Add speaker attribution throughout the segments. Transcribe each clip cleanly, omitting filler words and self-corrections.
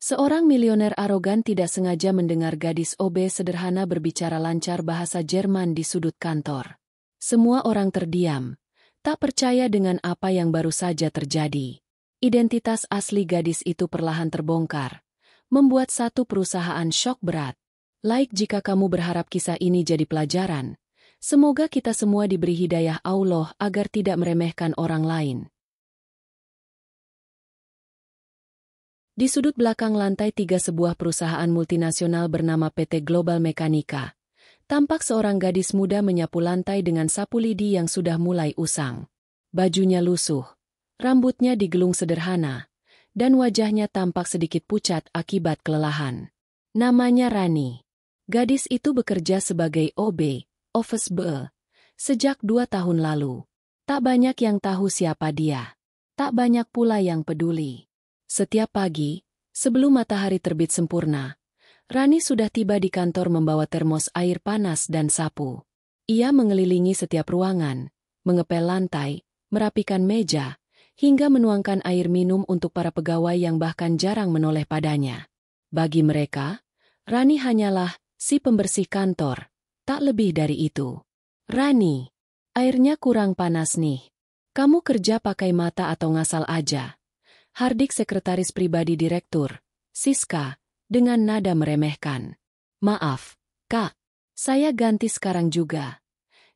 Speaker 1: Seorang milioner arogan tidak sengaja mendengar gadis OB sederhana berbicara lancar bahasa Jerman di sudut kantor. Semua orang terdiam, tak percaya dengan apa yang baru saja terjadi. Identitas asli gadis itu perlahan terbongkar, membuat satu perusahaan syok berat. Jika kamu berharap kisah ini jadi pelajaran, semoga kita semua diberi hidayah Allah agar tidak meremehkan orang lain. Di sudut belakang lantai 3 sebuah perusahaan multinasional bernama PT Global Mekanika, tampak seorang gadis muda menyapu lantai dengan sapu lidi yang sudah mulai usang. Bajunya lusuh, rambutnya digelung sederhana, dan wajahnya tampak sedikit pucat akibat kelelahan. Namanya Rani. Gadis itu bekerja sebagai OB, Office Boy, sejak 2 tahun lalu. Tak banyak yang tahu siapa dia. Tak banyak pula yang peduli. Setiap pagi, sebelum matahari terbit sempurna, Rani sudah tiba di kantor membawa termos air panas dan sapu. Ia mengelilingi setiap ruangan, mengepel lantai, merapikan meja, hingga menuangkan air minum untuk para pegawai yang bahkan jarang menoleh padanya. Bagi mereka, Rani hanyalah si pembersih kantor, tak lebih dari itu. Rani, airnya kurang panas nih. Kamu kerja pakai mata atau ngasal aja? Hardik sekretaris pribadi direktur, Siska, dengan nada meremehkan. Maaf, Kak. Saya ganti sekarang juga.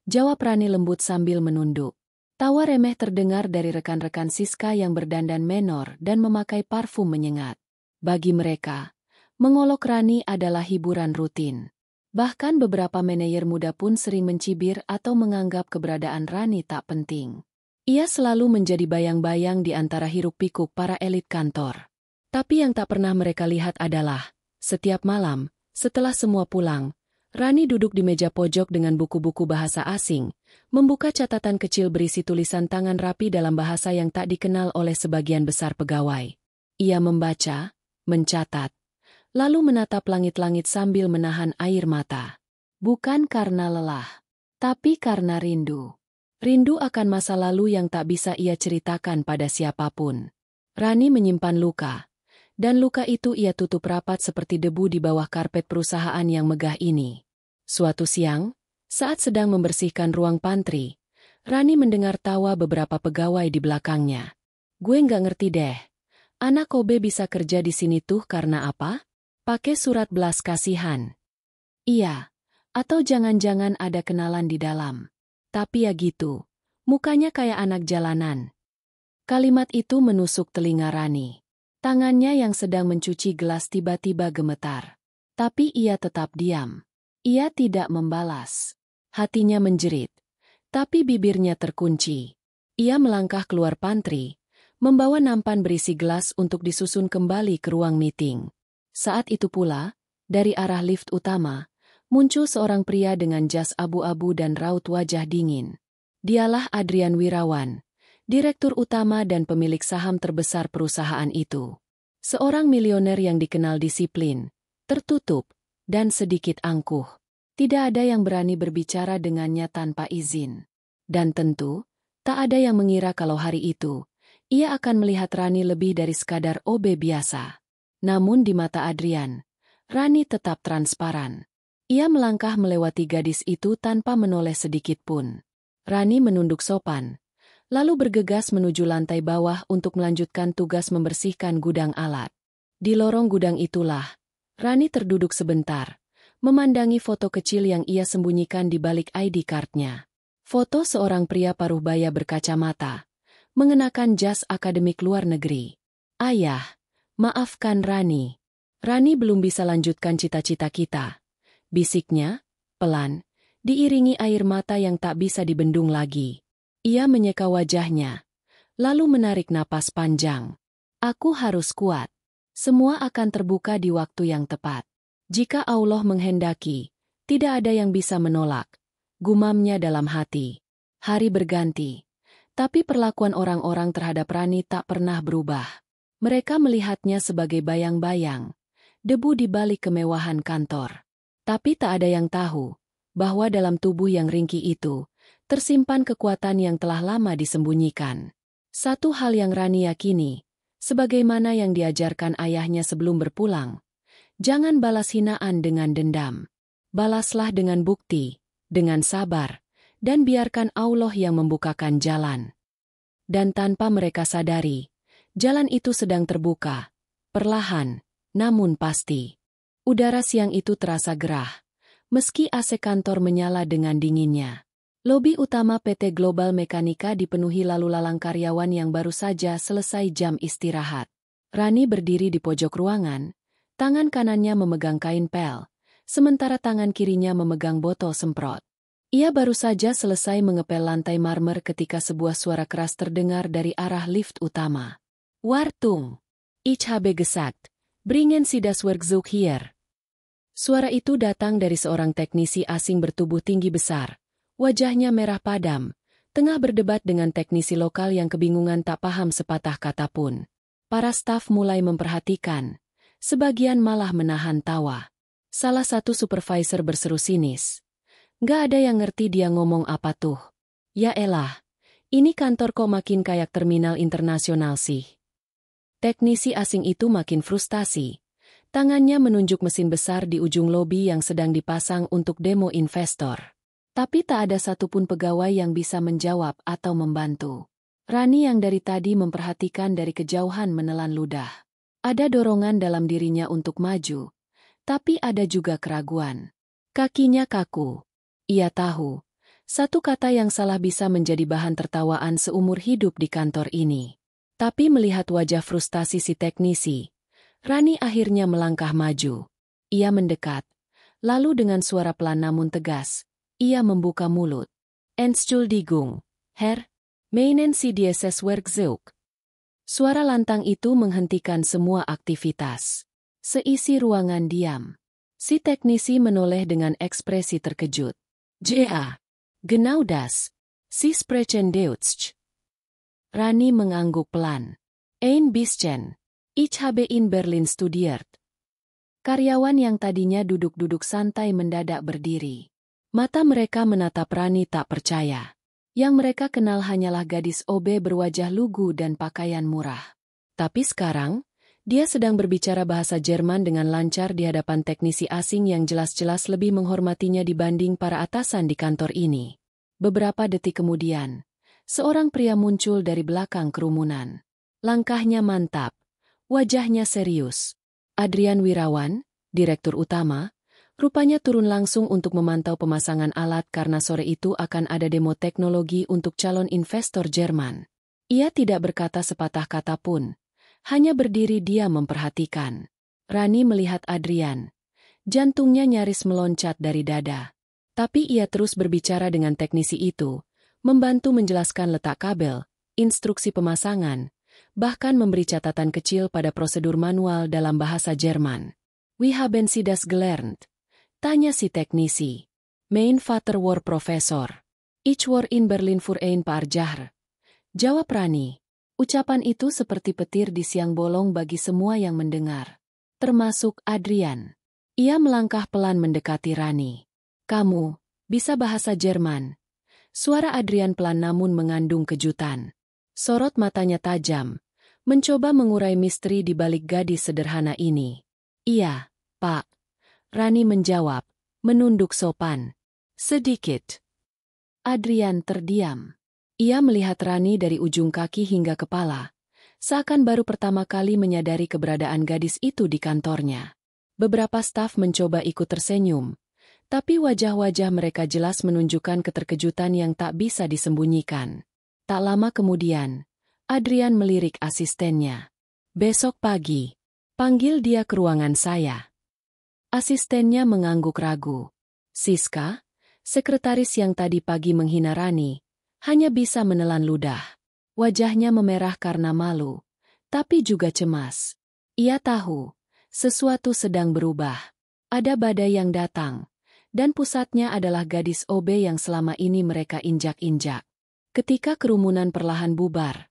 Speaker 1: Jawab Rani lembut sambil menunduk. Tawa remeh terdengar dari rekan-rekan Siska yang berdandan menor dan memakai parfum menyengat. Bagi mereka, mengolok Rani adalah hiburan rutin. Bahkan beberapa manajer muda pun sering mencibir atau menganggap keberadaan Rani tak penting. Ia selalu menjadi bayang-bayang di antara hiruk-pikuk para elit kantor. Tapi yang tak pernah mereka lihat adalah, setiap malam, setelah semua pulang, Rani duduk di meja pojok dengan buku-buku bahasa asing, membuka catatan kecil berisi tulisan tangan rapi dalam bahasa yang tak dikenal oleh sebagian besar pegawai. Ia membaca, mencatat, lalu menatap langit-langit sambil menahan air mata. Bukan karena lelah, tapi karena rindu. Rindu akan masa lalu yang tak bisa ia ceritakan pada siapapun. Rani menyimpan luka, dan luka itu ia tutup rapat seperti debu di bawah karpet perusahaan yang megah ini. Suatu siang, saat sedang membersihkan ruang pantry, Rani mendengar tawa beberapa pegawai di belakangnya. Gue nggak ngerti deh, anak Kobe bisa kerja di sini tuh karena apa? Pakai surat belas kasihan. Iya, atau jangan-jangan ada kenalan di dalam. Tapi ya gitu, mukanya kayak anak jalanan. Kalimat itu menusuk telinga Rani. Tangannya yang sedang mencuci gelas tiba-tiba gemetar. Tapi ia tetap diam. Ia tidak membalas. Hatinya menjerit. Tapi bibirnya terkunci. Ia melangkah keluar pantry, membawa nampan berisi gelas untuk disusun kembali ke ruang meeting. Saat itu pula, dari arah lift utama, muncul seorang pria dengan jas abu-abu dan raut wajah dingin. Dialah Adrian Wirawan, direktur utama dan pemilik saham terbesar perusahaan itu. Seorang milioner yang dikenal disiplin, tertutup, dan sedikit angkuh. Tidak ada yang berani berbicara dengannya tanpa izin. Dan tentu, tak ada yang mengira kalau hari itu, ia akan melihat Rani lebih dari sekadar OB biasa. Namun di mata Adrian, Rani tetap transparan. Ia melangkah melewati gadis itu tanpa menoleh sedikit pun. Rani menunduk sopan, lalu bergegas menuju lantai bawah untuk melanjutkan tugas membersihkan gudang alat. Di lorong gudang itulah, Rani terduduk sebentar, memandangi foto kecil yang ia sembunyikan di balik ID card-nya. Foto seorang pria paruh baya berkacamata, mengenakan jas akademik luar negeri. Ayah, maafkan Rani. Rani belum bisa lanjutkan cita-cita kita. Bisiknya, pelan, diiringi air mata yang tak bisa dibendung lagi. Ia menyeka wajahnya, lalu menarik napas panjang. Aku harus kuat. Semua akan terbuka di waktu yang tepat. Jika Allah menghendaki, tidak ada yang bisa menolak. Gumamnya dalam hati. Hari berganti, tapi perlakuan orang-orang terhadap Rani tak pernah berubah. Mereka melihatnya sebagai bayang-bayang, debu di balik kemewahan kantor. Tapi tak ada yang tahu, bahwa dalam tubuh yang ringkih itu, tersimpan kekuatan yang telah lama disembunyikan. Satu hal yang Rani yakini, Sebagaimana yang diajarkan ayahnya sebelum berpulang, jangan balas hinaan dengan dendam. Balaslah dengan bukti, dengan sabar, dan biarkan Allah yang membukakan jalan. Dan tanpa mereka sadari, jalan itu sedang terbuka, perlahan, namun pasti. Udara siang itu terasa gerah, meski AC kantor menyala dengan dinginnya. Lobi utama PT Global Mekanika dipenuhi lalu lalang karyawan yang baru saja selesai jam istirahat. Rani berdiri di pojok ruangan, tangan kanannya memegang kain pel, sementara tangan kirinya memegang botol semprot. Ia baru saja selesai mengepel lantai marmer ketika sebuah suara keras terdengar dari arah lift utama. Wartung! Ich habe gesagt, bringen Sie das Werkzeug hier. Suara itu datang dari seorang teknisi asing bertubuh tinggi besar. Wajahnya merah padam, tengah berdebat dengan teknisi lokal yang kebingungan tak paham sepatah kata pun. Para staf mulai memperhatikan, sebagian malah menahan tawa. Salah satu supervisor berseru sinis. Gak ada yang ngerti dia ngomong apa tuh. Ya elah, ini kantor kok makin kayak terminal internasional sih. Teknisi asing itu makin frustasi. Tangannya menunjuk mesin besar di ujung lobi yang sedang dipasang untuk demo investor. Tapi tak ada satupun pegawai yang bisa menjawab atau membantu. Rani yang dari tadi memperhatikan dari kejauhan menelan ludah. Ada dorongan dalam dirinya untuk maju, tapi ada juga keraguan. Kakinya kaku. Ia tahu, satu kata yang salah bisa menjadi bahan tertawaan seumur hidup di kantor ini. Tapi melihat wajah frustasi si teknisi, Rani akhirnya melangkah maju. Ia mendekat, lalu dengan suara pelan namun tegas, ia membuka mulut. Entschuldigung, Herr, meinen Sie dieses Werkzeug? Suara lantang itu menghentikan semua aktivitas. Seisi ruangan diam. Si teknisi menoleh dengan ekspresi terkejut. Ja, genau das. Sie sprechen Deutsch. Rani mengangguk pelan. Ein bisschen. Ich habe in Berlin studiert. Karyawan yang tadinya duduk-duduk santai mendadak berdiri. Mata mereka menatap Rani tak percaya. Yang mereka kenal hanyalah gadis OB berwajah lugu dan pakaian murah. Tapi sekarang, dia sedang berbicara bahasa Jerman dengan lancar di hadapan teknisi asing yang jelas-jelas lebih menghormatinya dibanding para atasan di kantor ini. Beberapa detik kemudian, seorang pria muncul dari belakang kerumunan. Langkahnya mantap, wajahnya serius. Adrian Wirawan, direktur utama, rupanya turun langsung untuk memantau pemasangan alat karena sore itu akan ada demo teknologi untuk calon investor Jerman. Ia tidak berkata sepatah kata pun, hanya berdiri diam memperhatikan. Rani melihat Adrian. Jantungnya nyaris meloncat dari dada. Tapi ia terus berbicara dengan teknisi itu, membantu menjelaskan letak kabel, instruksi pemasangan, bahkan memberi catatan kecil pada prosedur manual dalam bahasa Jerman. "We haben Sie das gelernt?" Tanya si teknisi. Mein Vater war Professor. Ich war in Berlin für ein paar Jahre. Jawab Rani. Ucapan itu seperti petir di siang bolong bagi semua yang mendengar. Termasuk Adrian. Ia melangkah pelan mendekati Rani. Kamu, bisa bahasa Jerman? Suara Adrian pelan namun mengandung kejutan. Sorot matanya tajam, mencoba mengurai misteri di balik gadis sederhana ini. Iya, Pak. Rani menjawab, menunduk sopan. Sedikit. Adrian terdiam. Ia melihat Rani dari ujung kaki hingga kepala, seakan baru pertama kali menyadari keberadaan gadis itu di kantornya. Beberapa staf mencoba ikut tersenyum, tapi wajah-wajah mereka jelas menunjukkan keterkejutan yang tak bisa disembunyikan. Tak lama kemudian, Adrian melirik asistennya. Besok pagi, panggil dia ke ruangan saya. Asistennya mengangguk ragu. Siska, sekretaris yang tadi pagi menghina Rani, hanya bisa menelan ludah. Wajahnya memerah karena malu, tapi juga cemas. Ia tahu, sesuatu sedang berubah. Ada badai yang datang, dan pusatnya adalah gadis OB yang selama ini mereka injak-injak. Ketika kerumunan perlahan bubar,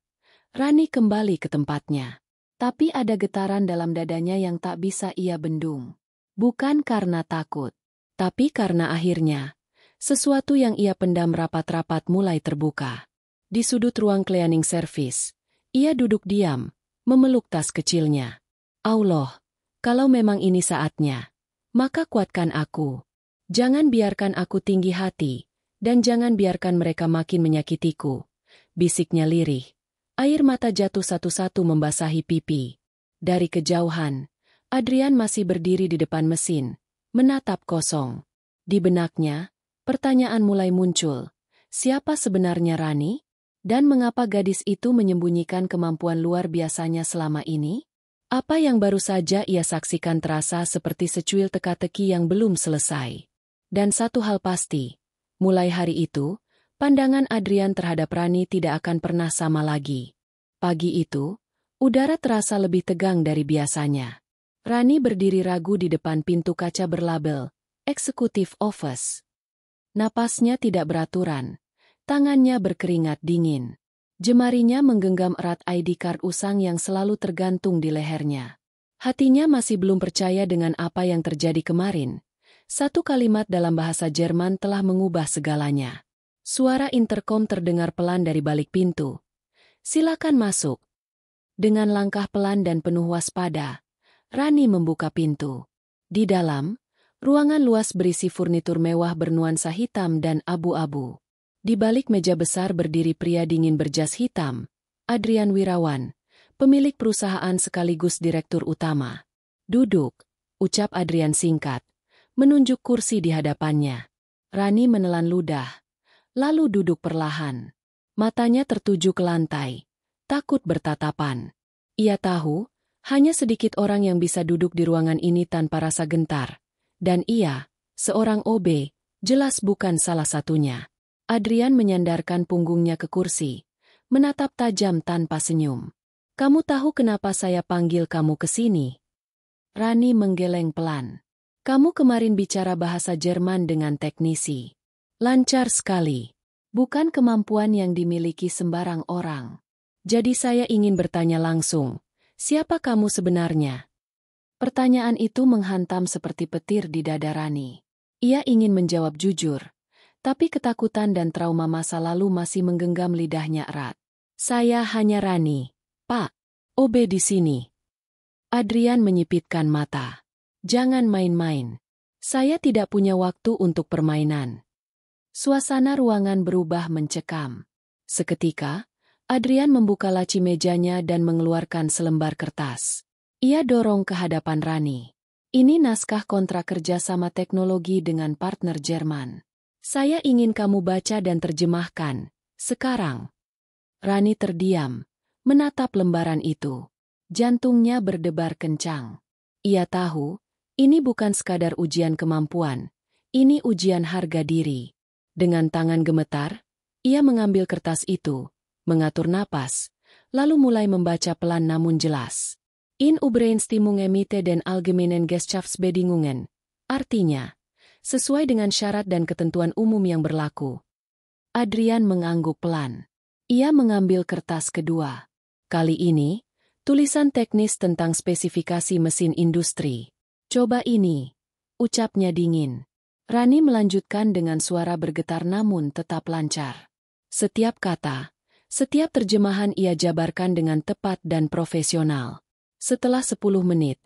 Speaker 1: Rani kembali ke tempatnya. Tapi ada getaran dalam dadanya yang tak bisa ia bendung. Bukan karena takut, tapi karena akhirnya, sesuatu yang ia pendam rapat-rapat mulai terbuka. Di sudut ruang cleaning service, ia duduk diam, memeluk tas kecilnya. Allah, kalau memang ini saatnya, maka kuatkan aku. Jangan biarkan aku tinggi hati, dan jangan biarkan mereka makin menyakitiku. Bisiknya lirih. Air mata jatuh satu-satu membasahi pipi. Dari kejauhan, Adrian masih berdiri di depan mesin, menatap kosong. Di benaknya, pertanyaan mulai muncul. Siapa sebenarnya Rani? Dan mengapa gadis itu menyembunyikan kemampuan luar biasanya selama ini? Apa yang baru saja ia saksikan terasa seperti secuil teka-teki yang belum selesai. Dan satu hal pasti, mulai hari itu, pandangan Adrian terhadap Rani tidak akan pernah sama lagi. Pagi itu, udara terasa lebih tegang dari biasanya. Rani berdiri ragu di depan pintu kaca berlabel Executive Office. Napasnya tidak beraturan, tangannya berkeringat dingin. Jemarinya menggenggam erat ID card usang yang selalu tergantung di lehernya. Hatinya masih belum percaya dengan apa yang terjadi kemarin. Satu kalimat dalam bahasa Jerman telah mengubah segalanya. Suara interkom terdengar pelan dari balik pintu. "Silakan masuk." Dengan langkah pelan dan penuh waspada, Rani membuka pintu. Di dalam, ruangan luas berisi furnitur mewah bernuansa hitam dan abu-abu. Di balik meja besar berdiri pria dingin berjas hitam, Adrian Wirawan, pemilik perusahaan sekaligus direktur utama. "Duduk," ucap Adrian singkat, menunjuk kursi di hadapannya. Rani menelan ludah, lalu duduk perlahan. Matanya tertuju ke lantai, takut bertatapan. Ia tahu, hanya sedikit orang yang bisa duduk di ruangan ini tanpa rasa gentar. Dan ia, seorang OB, jelas bukan salah satunya. Adrian menyandarkan punggungnya ke kursi, menatap tajam tanpa senyum. "Kamu tahu kenapa saya panggil kamu ke sini?" Rani menggeleng pelan. "Kamu kemarin bicara bahasa Jerman dengan teknisi. Lancar sekali. Bukan kemampuan yang dimiliki sembarang orang. Jadi saya ingin bertanya langsung, siapa kamu sebenarnya?" Pertanyaan itu menghantam seperti petir di dada Rani. Ia ingin menjawab jujur, tapi ketakutan dan trauma masa lalu masih menggenggam lidahnya erat. "Saya hanya Rani, Pak. OB di sini." Adrian menyipitkan mata. "Jangan main-main. Saya tidak punya waktu untuk permainan." Suasana ruangan berubah mencekam. Seketika, Adrian membuka laci mejanya dan mengeluarkan selembar kertas. Ia dorong ke hadapan Rani. "Ini naskah kontrak kerja sama teknologi dengan partner Jerman. Saya ingin kamu baca dan terjemahkan, sekarang." Rani terdiam, menatap lembaran itu. Jantungnya berdebar kencang. Ia tahu, ini bukan sekadar ujian kemampuan, ini ujian harga diri. Dengan tangan gemetar, ia mengambil kertas itu, mengatur napas, lalu mulai membaca pelan namun jelas. "In Übereinstimmung mit den allgemeinen Geschäftsbedingungen." Artinya, sesuai dengan syarat dan ketentuan umum yang berlaku. Adrian mengangguk pelan. Ia mengambil kertas kedua. Kali ini, tulisan teknis tentang spesifikasi mesin industri. "Coba ini," ucapnya dingin. Rani melanjutkan dengan suara bergetar namun tetap lancar. Setiap kata, setiap terjemahan ia jabarkan dengan tepat dan profesional. Setelah 10 menit,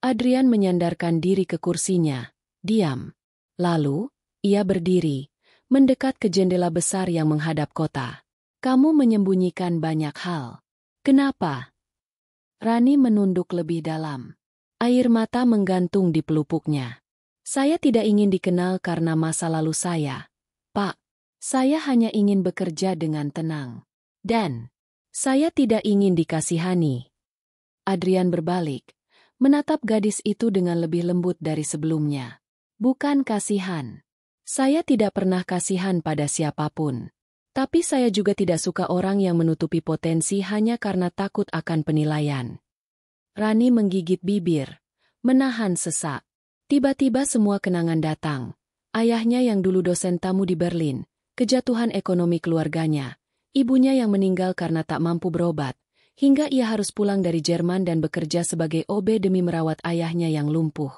Speaker 1: Adrian menyandarkan diri ke kursinya, diam. Lalu, ia berdiri, mendekat ke jendela besar yang menghadap kota. "Kamu menyembunyikan banyak hal. Kenapa?" Rani menunduk lebih dalam. Air mata menggantung di pelupuknya. "Saya tidak ingin dikenal karena masa lalu saya, Pak. Saya hanya ingin bekerja dengan tenang. Dan saya tidak ingin dikasihani." Adrian berbalik, menatap gadis itu dengan lebih lembut dari sebelumnya. "Bukan kasihan. Saya tidak pernah kasihan pada siapapun. Tapi saya juga tidak suka orang yang menutupi potensi hanya karena takut akan penilaian." Rani menggigit bibir, menahan sesak. Tiba-tiba semua kenangan datang. Ayahnya yang dulu dosen tamu di Berlin, kejatuhan ekonomi keluarganya, ibunya yang meninggal karena tak mampu berobat, hingga ia harus pulang dari Jerman dan bekerja sebagai OB demi merawat ayahnya yang lumpuh.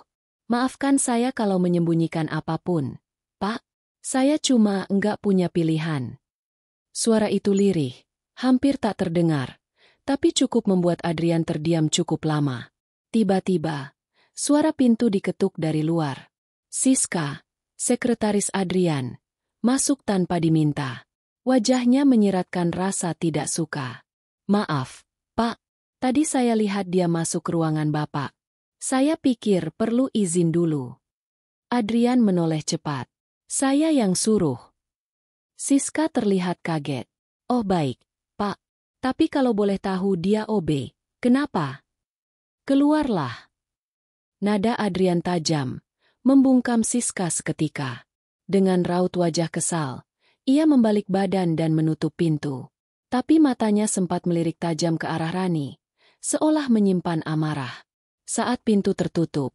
Speaker 1: "Maafkan saya kalau menyembunyikan apapun, Pak. Saya cuma enggak punya pilihan." Suara itu lirih, hampir tak terdengar, tapi cukup membuat Adrian terdiam cukup lama. Tiba-tiba, suara pintu diketuk dari luar. Siska, sekretaris Adrian, masuk tanpa diminta. Wajahnya menyiratkan rasa tidak suka. Maaf, Pak. Tadi saya lihat dia masuk ke ruangan Bapak. Saya pikir perlu izin dulu. Adrian menoleh cepat. Saya yang suruh. Siska terlihat kaget. Oh baik, Pak. Tapi kalau boleh tahu dia OB, kenapa? Keluarlah. Nada Adrian tajam, membungkam Siska seketika. Dengan raut wajah kesal, ia membalik badan dan menutup pintu. Tapi matanya sempat melirik tajam ke arah Rani, seolah menyimpan amarah. Saat pintu tertutup,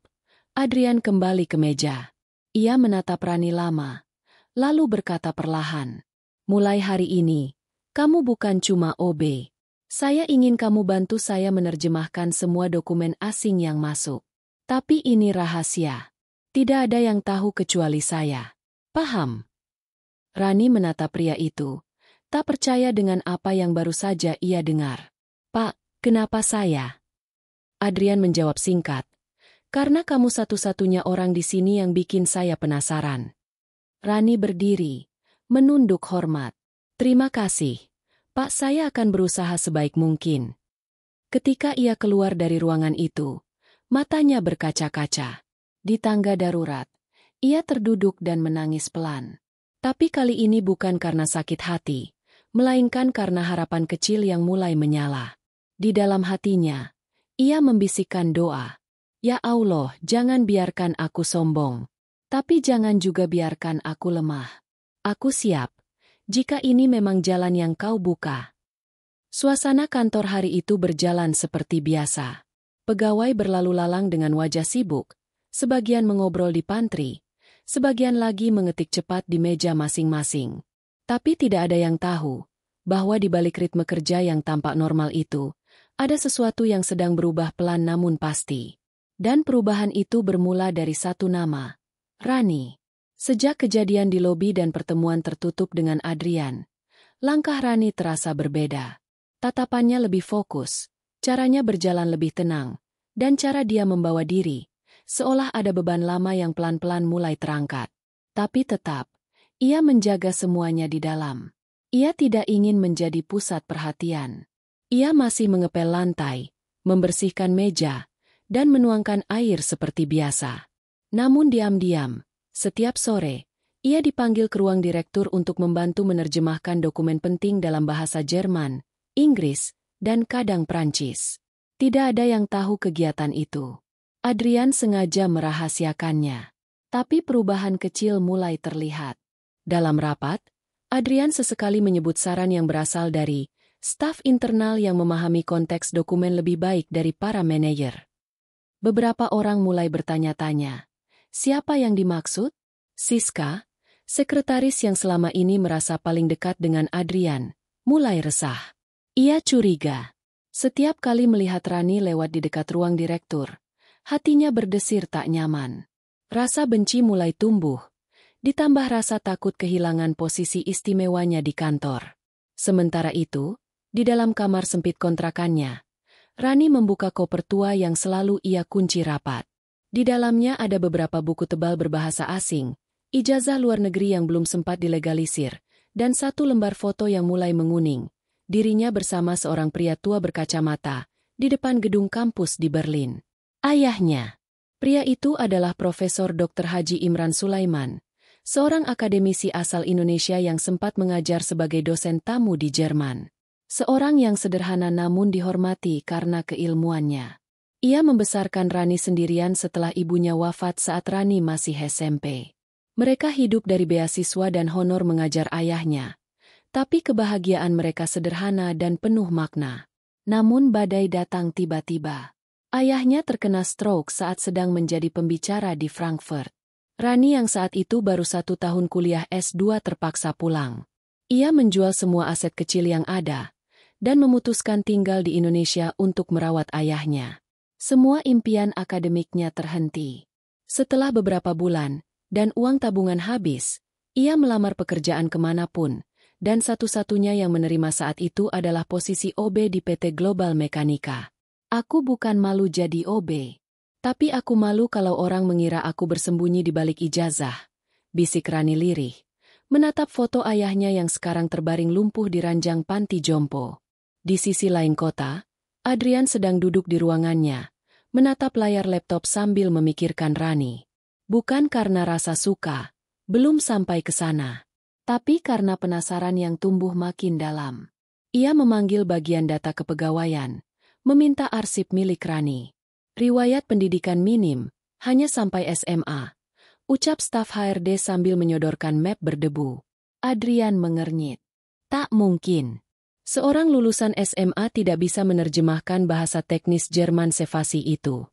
Speaker 1: Adrian kembali ke meja. Ia menatap Rani lama, lalu berkata perlahan, mulai hari ini, kamu bukan cuma OB. Saya ingin kamu bantu saya menerjemahkan semua dokumen asing yang masuk. Tapi ini rahasia. Tidak ada yang tahu kecuali saya. Paham? Rani menatap pria itu, tak percaya dengan apa yang baru saja ia dengar. Pak, kenapa saya? Adrian menjawab singkat. Karena kamu satu-satunya orang di sini yang bikin saya penasaran. Rani berdiri, menunduk hormat. Terima kasih, Pak, saya akan berusaha sebaik mungkin. Ketika ia keluar dari ruangan itu, matanya berkaca-kaca. Di tangga darurat, ia terduduk dan menangis pelan. Tapi kali ini bukan karena sakit hati, melainkan karena harapan kecil yang mulai menyala. Di dalam hatinya, ia membisikkan doa. Ya Allah, jangan biarkan aku sombong. Tapi jangan juga biarkan aku lemah. Aku siap, jika ini memang jalan yang kau buka. Suasana kantor hari itu berjalan seperti biasa. Pegawai berlalu lalang dengan wajah sibuk, sebagian mengobrol di pantry, sebagian lagi mengetik cepat di meja masing-masing. Tapi tidak ada yang tahu, bahwa di balik ritme kerja yang tampak normal itu, ada sesuatu yang sedang berubah pelan namun pasti. Dan perubahan itu bermula dari satu nama, Rani. Sejak kejadian di lobi dan pertemuan tertutup dengan Adrian, langkah Rani terasa berbeda. Tatapannya lebih fokus, caranya berjalan lebih tenang, dan cara dia membawa diri, seolah ada beban lama yang pelan-pelan mulai terangkat. Tapi tetap, ia menjaga semuanya di dalam. Ia tidak ingin menjadi pusat perhatian. Ia masih mengepel lantai, membersihkan meja, dan menuangkan air seperti biasa. Namun diam-diam, setiap sore, ia dipanggil ke ruang direktur untuk membantu menerjemahkan dokumen penting dalam bahasa Jerman, Inggris, dan kadang Prancis. Tidak ada yang tahu kegiatan itu. Adrian sengaja merahasiakannya. Tapi perubahan kecil mulai terlihat. Dalam rapat, Adrian sesekali menyebut saran yang berasal dari staf internal yang memahami konteks dokumen lebih baik dari para manajer. Beberapa orang mulai bertanya-tanya, siapa yang dimaksud? Siska, sekretaris yang selama ini merasa paling dekat dengan Adrian, mulai resah. Ia curiga. Setiap kali melihat Rani lewat di dekat ruang direktur, hatinya berdesir tak nyaman. Rasa benci mulai tumbuh, ditambah rasa takut kehilangan posisi istimewanya di kantor. Sementara itu, di dalam kamar sempit kontrakannya, Rani membuka koper tua yang selalu ia kunci rapat. Di dalamnya ada beberapa buku tebal berbahasa asing, ijazah luar negeri yang belum sempat dilegalisir, dan satu lembar foto yang mulai menguning. Dirinya bersama seorang pria tua berkacamata, di depan gedung kampus di Berlin. Ayahnya. Pria itu adalah Profesor Dr. Haji Imran Sulaiman, seorang akademisi asal Indonesia yang sempat mengajar sebagai dosen tamu di Jerman. Seorang yang sederhana namun dihormati karena keilmuannya. Ia membesarkan Rani sendirian setelah ibunya wafat saat Rani masih SMP. Mereka hidup dari beasiswa dan honor mengajar ayahnya. Tapi kebahagiaan mereka sederhana dan penuh makna. Namun badai datang tiba-tiba. Ayahnya terkena stroke saat sedang menjadi pembicara di Frankfurt. Rani yang saat itu baru 1 tahun kuliah S2 terpaksa pulang. Ia menjual semua aset kecil yang ada, dan memutuskan tinggal di Indonesia untuk merawat ayahnya. Semua impian akademiknya terhenti. Setelah beberapa bulan, dan uang tabungan habis, ia melamar pekerjaan kemanapun, Dan satu-satunya yang menerima saat itu adalah posisi OB di PT Global Mekanika. Aku bukan malu jadi OB. Tapi aku malu kalau orang mengira aku bersembunyi di balik ijazah, bisik Rani lirih, menatap foto ayahnya yang sekarang terbaring lumpuh di ranjang panti jompo. Di sisi lain kota, Adrian sedang duduk di ruangannya, menatap layar laptop sambil memikirkan Rani. Bukan karena rasa suka, belum sampai ke sana. Tapi karena penasaran yang tumbuh makin dalam. Ia memanggil bagian data kepegawaian, meminta arsip milik Rani. Riwayat pendidikan minim, hanya sampai SMA. Ucap staf HRD sambil menyodorkan map berdebu. Adrian mengernyit. Tak mungkin. Seorang lulusan SMA tidak bisa menerjemahkan bahasa teknis Jerman Sevasi itu.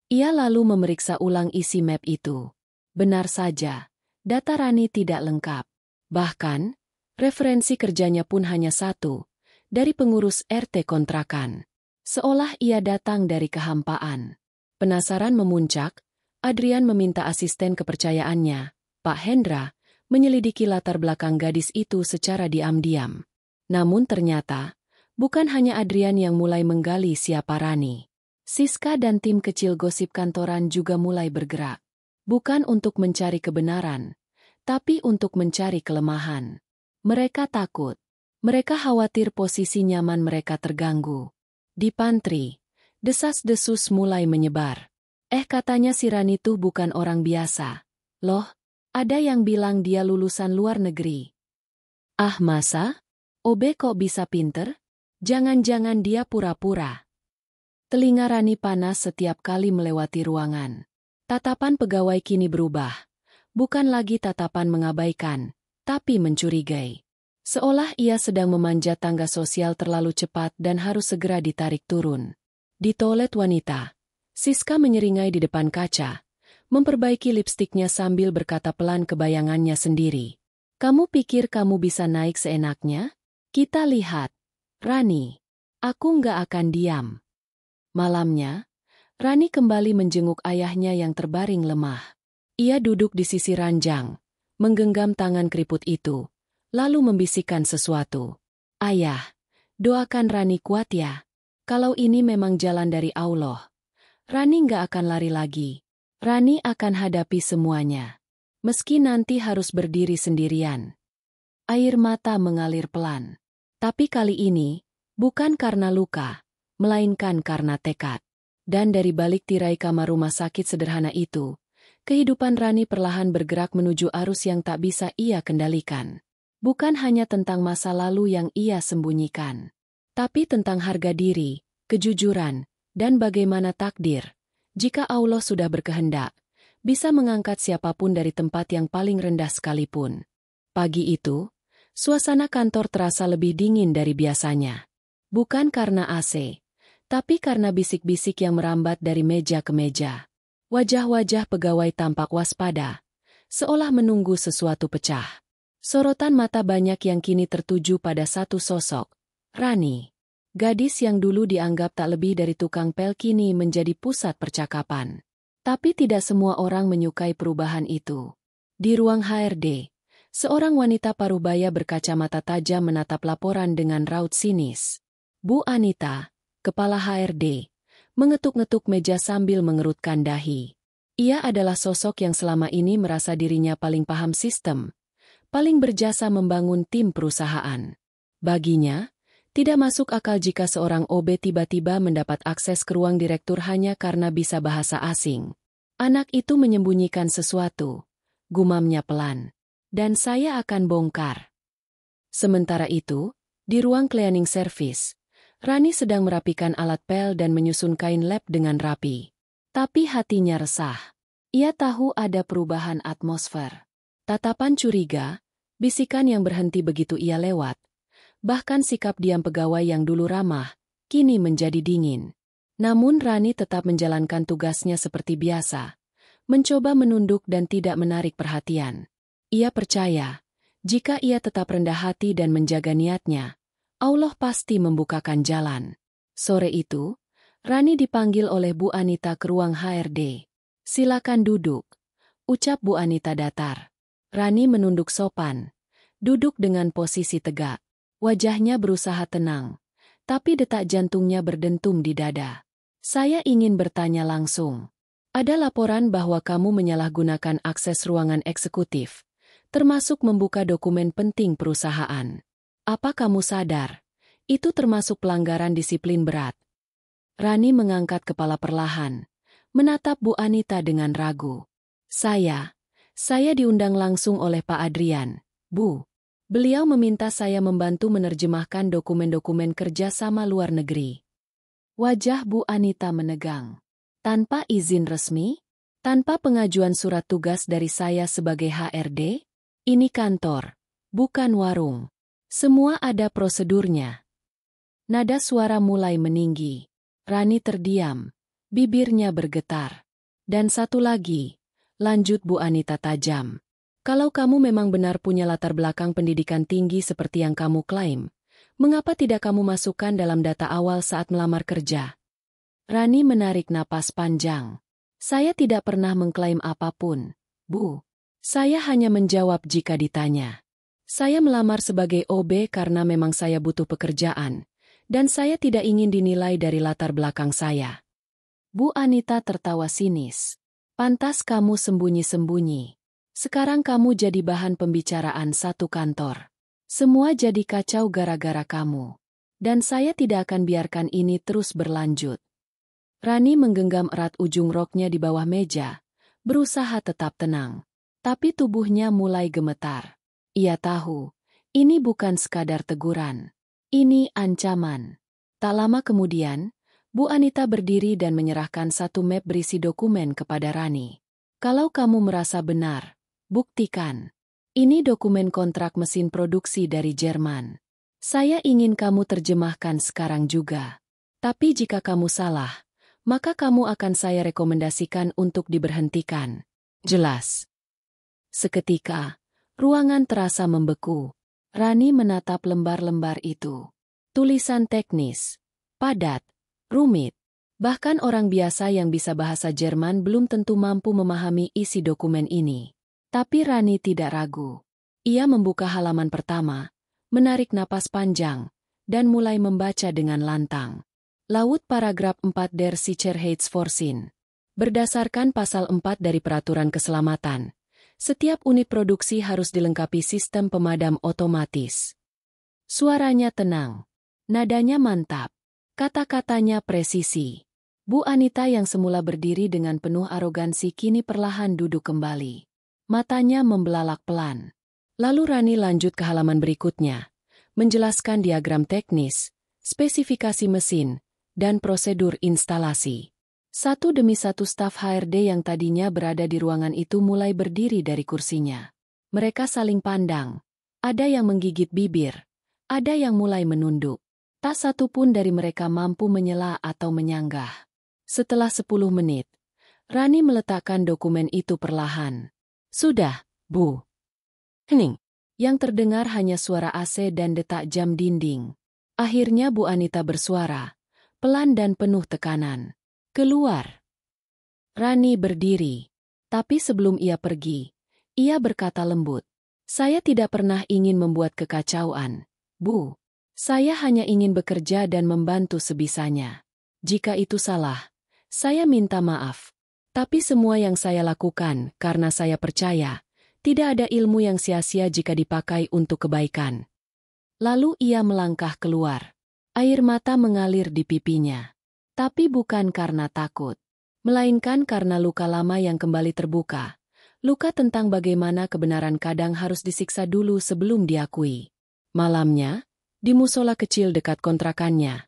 Speaker 1: Ia lalu memeriksa ulang isi map itu. Benar saja, data Rani tidak lengkap. Bahkan, referensi kerjanya pun hanya satu, dari pengurus RT kontrakan. Seolah ia datang dari kehampaan. Penasaran memuncak, Adrian meminta asisten kepercayaannya, Pak Hendra, menyelidiki latar belakang gadis itu secara diam-diam. Namun ternyata, bukan hanya Adrian yang mulai menggali siapa Rani. Siska dan tim kecil gosip kantoran juga mulai bergerak. Bukan untuk mencari kebenaran, tapi untuk mencari kelemahan. Mereka takut. Mereka khawatir posisi nyaman mereka terganggu. Di pantry, desas-desus mulai menyebar. Katanya si Rani tuh bukan orang biasa. Loh, ada yang bilang dia lulusan luar negeri. Ah masa? OB kok bisa pinter? Jangan-jangan dia pura-pura. Telinga Rani panas setiap kali melewati ruangan. Tatapan pegawai kini berubah. Bukan lagi tatapan mengabaikan, tapi mencurigai. Seolah ia sedang memanjat tangga sosial terlalu cepat dan harus segera ditarik turun. Di toilet wanita, Siska menyeringai di depan kaca, memperbaiki lipstiknya sambil berkata pelan ke bayangannya sendiri. Kamu pikir kamu bisa naik seenaknya? Kita lihat. Rani, aku nggak akan diam. Malamnya, Rani kembali menjenguk ayahnya yang terbaring lemah. Ia duduk di sisi ranjang, menggenggam tangan keriput itu, lalu membisikkan sesuatu. Ayah, doakan Rani kuat ya. Kalau ini memang jalan dari Allah, Rani nggak akan lari lagi. Rani akan hadapi semuanya. Meski nanti harus berdiri sendirian. Air mata mengalir pelan. Tapi kali ini, bukan karena luka, melainkan karena tekad. Dan dari balik tirai kamar rumah sakit sederhana itu, kehidupan Rani perlahan bergerak menuju arus yang tak bisa ia kendalikan. Bukan hanya tentang masa lalu yang ia sembunyikan, tapi tentang harga diri, kejujuran, dan bagaimana takdir, jika Allah sudah berkehendak, bisa mengangkat siapapun dari tempat yang paling rendah sekalipun. Pagi itu, suasana kantor terasa lebih dingin dari biasanya. Bukan karena AC, tapi karena bisik-bisik yang merambat dari meja ke meja. Wajah-wajah pegawai tampak waspada, seolah menunggu sesuatu pecah. Sorotan mata banyak yang kini tertuju pada satu sosok, Rani. Gadis yang dulu dianggap tak lebih dari tukang pel kini menjadi pusat percakapan. Tapi tidak semua orang menyukai perubahan itu. Di ruang HRD, seorang wanita parubaya berkacamata tajam menatap laporan dengan raut sinis. Bu Anita, kepala HRD, mengetuk-ngetuk meja sambil mengerutkan dahi. Ia adalah sosok yang selama ini merasa dirinya paling paham sistem, paling berjasa membangun tim perusahaan. Baginya, tidak masuk akal jika seorang OB tiba-tiba mendapat akses ke ruang direktur hanya karena bisa bahasa asing. Anak itu menyembunyikan sesuatu, gumamnya pelan. Dan saya akan bongkar. Sementara itu, di ruang cleaning service, Rani sedang merapikan alat pel dan menyusun kain lab dengan rapi. Tapi hatinya resah. Ia tahu ada perubahan atmosfer. Tatapan curiga, bisikan yang berhenti begitu ia lewat. Bahkan sikap diam pegawai yang dulu ramah, kini menjadi dingin. Namun Rani tetap menjalankan tugasnya seperti biasa. Mencoba menunduk dan tidak menarik perhatian. Ia percaya, jika ia tetap rendah hati dan menjaga niatnya, Allah pasti membukakan jalan. Sore itu, Rani dipanggil oleh Bu Anita ke ruang HRD. Silakan duduk, ucap Bu Anita datar. Rani menunduk sopan, Duduk dengan posisi tegak. Wajahnya berusaha tenang, tapi detak jantungnya berdentum di dada. Saya ingin bertanya langsung. Ada laporan bahwa kamu menyalahgunakan akses ruangan eksekutif, termasuk membuka dokumen penting perusahaan. Apa kamu sadar? Itu termasuk pelanggaran disiplin berat. Rani mengangkat kepala perlahan, menatap Bu Anita dengan ragu. Saya diundang langsung oleh Pak Adrian, Bu. Beliau meminta saya membantu menerjemahkan dokumen-dokumen kerjasama luar negeri. Wajah Bu Anita menegang. Tanpa izin resmi? Tanpa pengajuan surat tugas dari saya sebagai HRD? Ini kantor, bukan warung. Semua ada prosedurnya. Nada suara mulai meninggi. Rani terdiam, bibirnya bergetar. Dan satu lagi, lanjut Bu Anita tajam. Kalau kamu memang benar punya latar belakang pendidikan tinggi seperti yang kamu klaim, mengapa tidak kamu masukkan dalam data awal saat melamar kerja? Rani menarik napas panjang. Saya tidak pernah mengklaim apapun, Bu. Saya hanya menjawab jika ditanya. Saya melamar sebagai OB karena memang saya butuh pekerjaan, dan saya tidak ingin dinilai dari latar belakang saya. Bu Anita tertawa sinis. Pantas kamu sembunyi-sembunyi. Sekarang kamu jadi bahan pembicaraan satu kantor. Semua jadi kacau gara-gara kamu. Dan saya tidak akan biarkan ini terus berlanjut. Rani menggenggam erat ujung roknya di bawah meja, berusaha tetap tenang. Tapi tubuhnya mulai gemetar. Ia tahu, ini bukan sekadar teguran. Ini ancaman. Tak lama kemudian, Bu Anita berdiri dan menyerahkan satu map berisi dokumen kepada Rani. Kalau kamu merasa benar, buktikan. Ini dokumen kontrak mesin produksi dari Jerman. Saya ingin kamu terjemahkan sekarang juga. Tapi jika kamu salah, maka kamu akan saya rekomendasikan untuk diberhentikan. Jelas. Seketika, ruangan terasa membeku. Rani menatap lembar-lembar itu. Tulisan teknis, padat, rumit. Bahkan orang biasa yang bisa bahasa Jerman belum tentu mampu memahami isi dokumen ini. Tapi Rani tidak ragu. Ia membuka halaman pertama, menarik napas panjang, dan mulai membaca dengan lantang. Laut paragraf 4 der Sicherheitsvorsien. Berdasarkan pasal 4 dari Peraturan Keselamatan, setiap unit produksi harus dilengkapi sistem pemadam otomatis. Suaranya tenang, nadanya mantap, kata-katanya presisi. Bu Anita yang semula berdiri dengan penuh arogansi kini perlahan duduk kembali. Matanya membelalak pelan. Lalu Rani lanjut ke halaman berikutnya, menjelaskan diagram teknis, spesifikasi mesin, dan prosedur instalasi. Satu demi satu staf HRD yang tadinya berada di ruangan itu mulai berdiri dari kursinya. Mereka saling pandang. Ada yang menggigit bibir, ada yang mulai menunduk. Tak satu pun dari mereka mampu menyela atau menyanggah. Setelah 10 menit, Rani meletakkan dokumen itu perlahan. Sudah, Bu. Hening. Yang terdengar hanya suara AC dan detak jam dinding. Akhirnya Bu Anita bersuara, pelan dan penuh tekanan. Keluar. Rani berdiri. Tapi sebelum ia pergi, ia berkata lembut. Saya tidak pernah ingin membuat kekacauan, Bu. Saya hanya ingin bekerja dan membantu sebisanya. Jika itu salah, saya minta maaf. Tapi semua yang saya lakukan karena saya percaya, tidak ada ilmu yang sia-sia jika dipakai untuk kebaikan. Lalu ia melangkah keluar. Air mata mengalir di pipinya. Tapi bukan karena takut, melainkan karena luka lama yang kembali terbuka. Luka tentang bagaimana kebenaran kadang harus disiksa dulu sebelum diakui. Malamnya, di musola kecil dekat kontrakannya,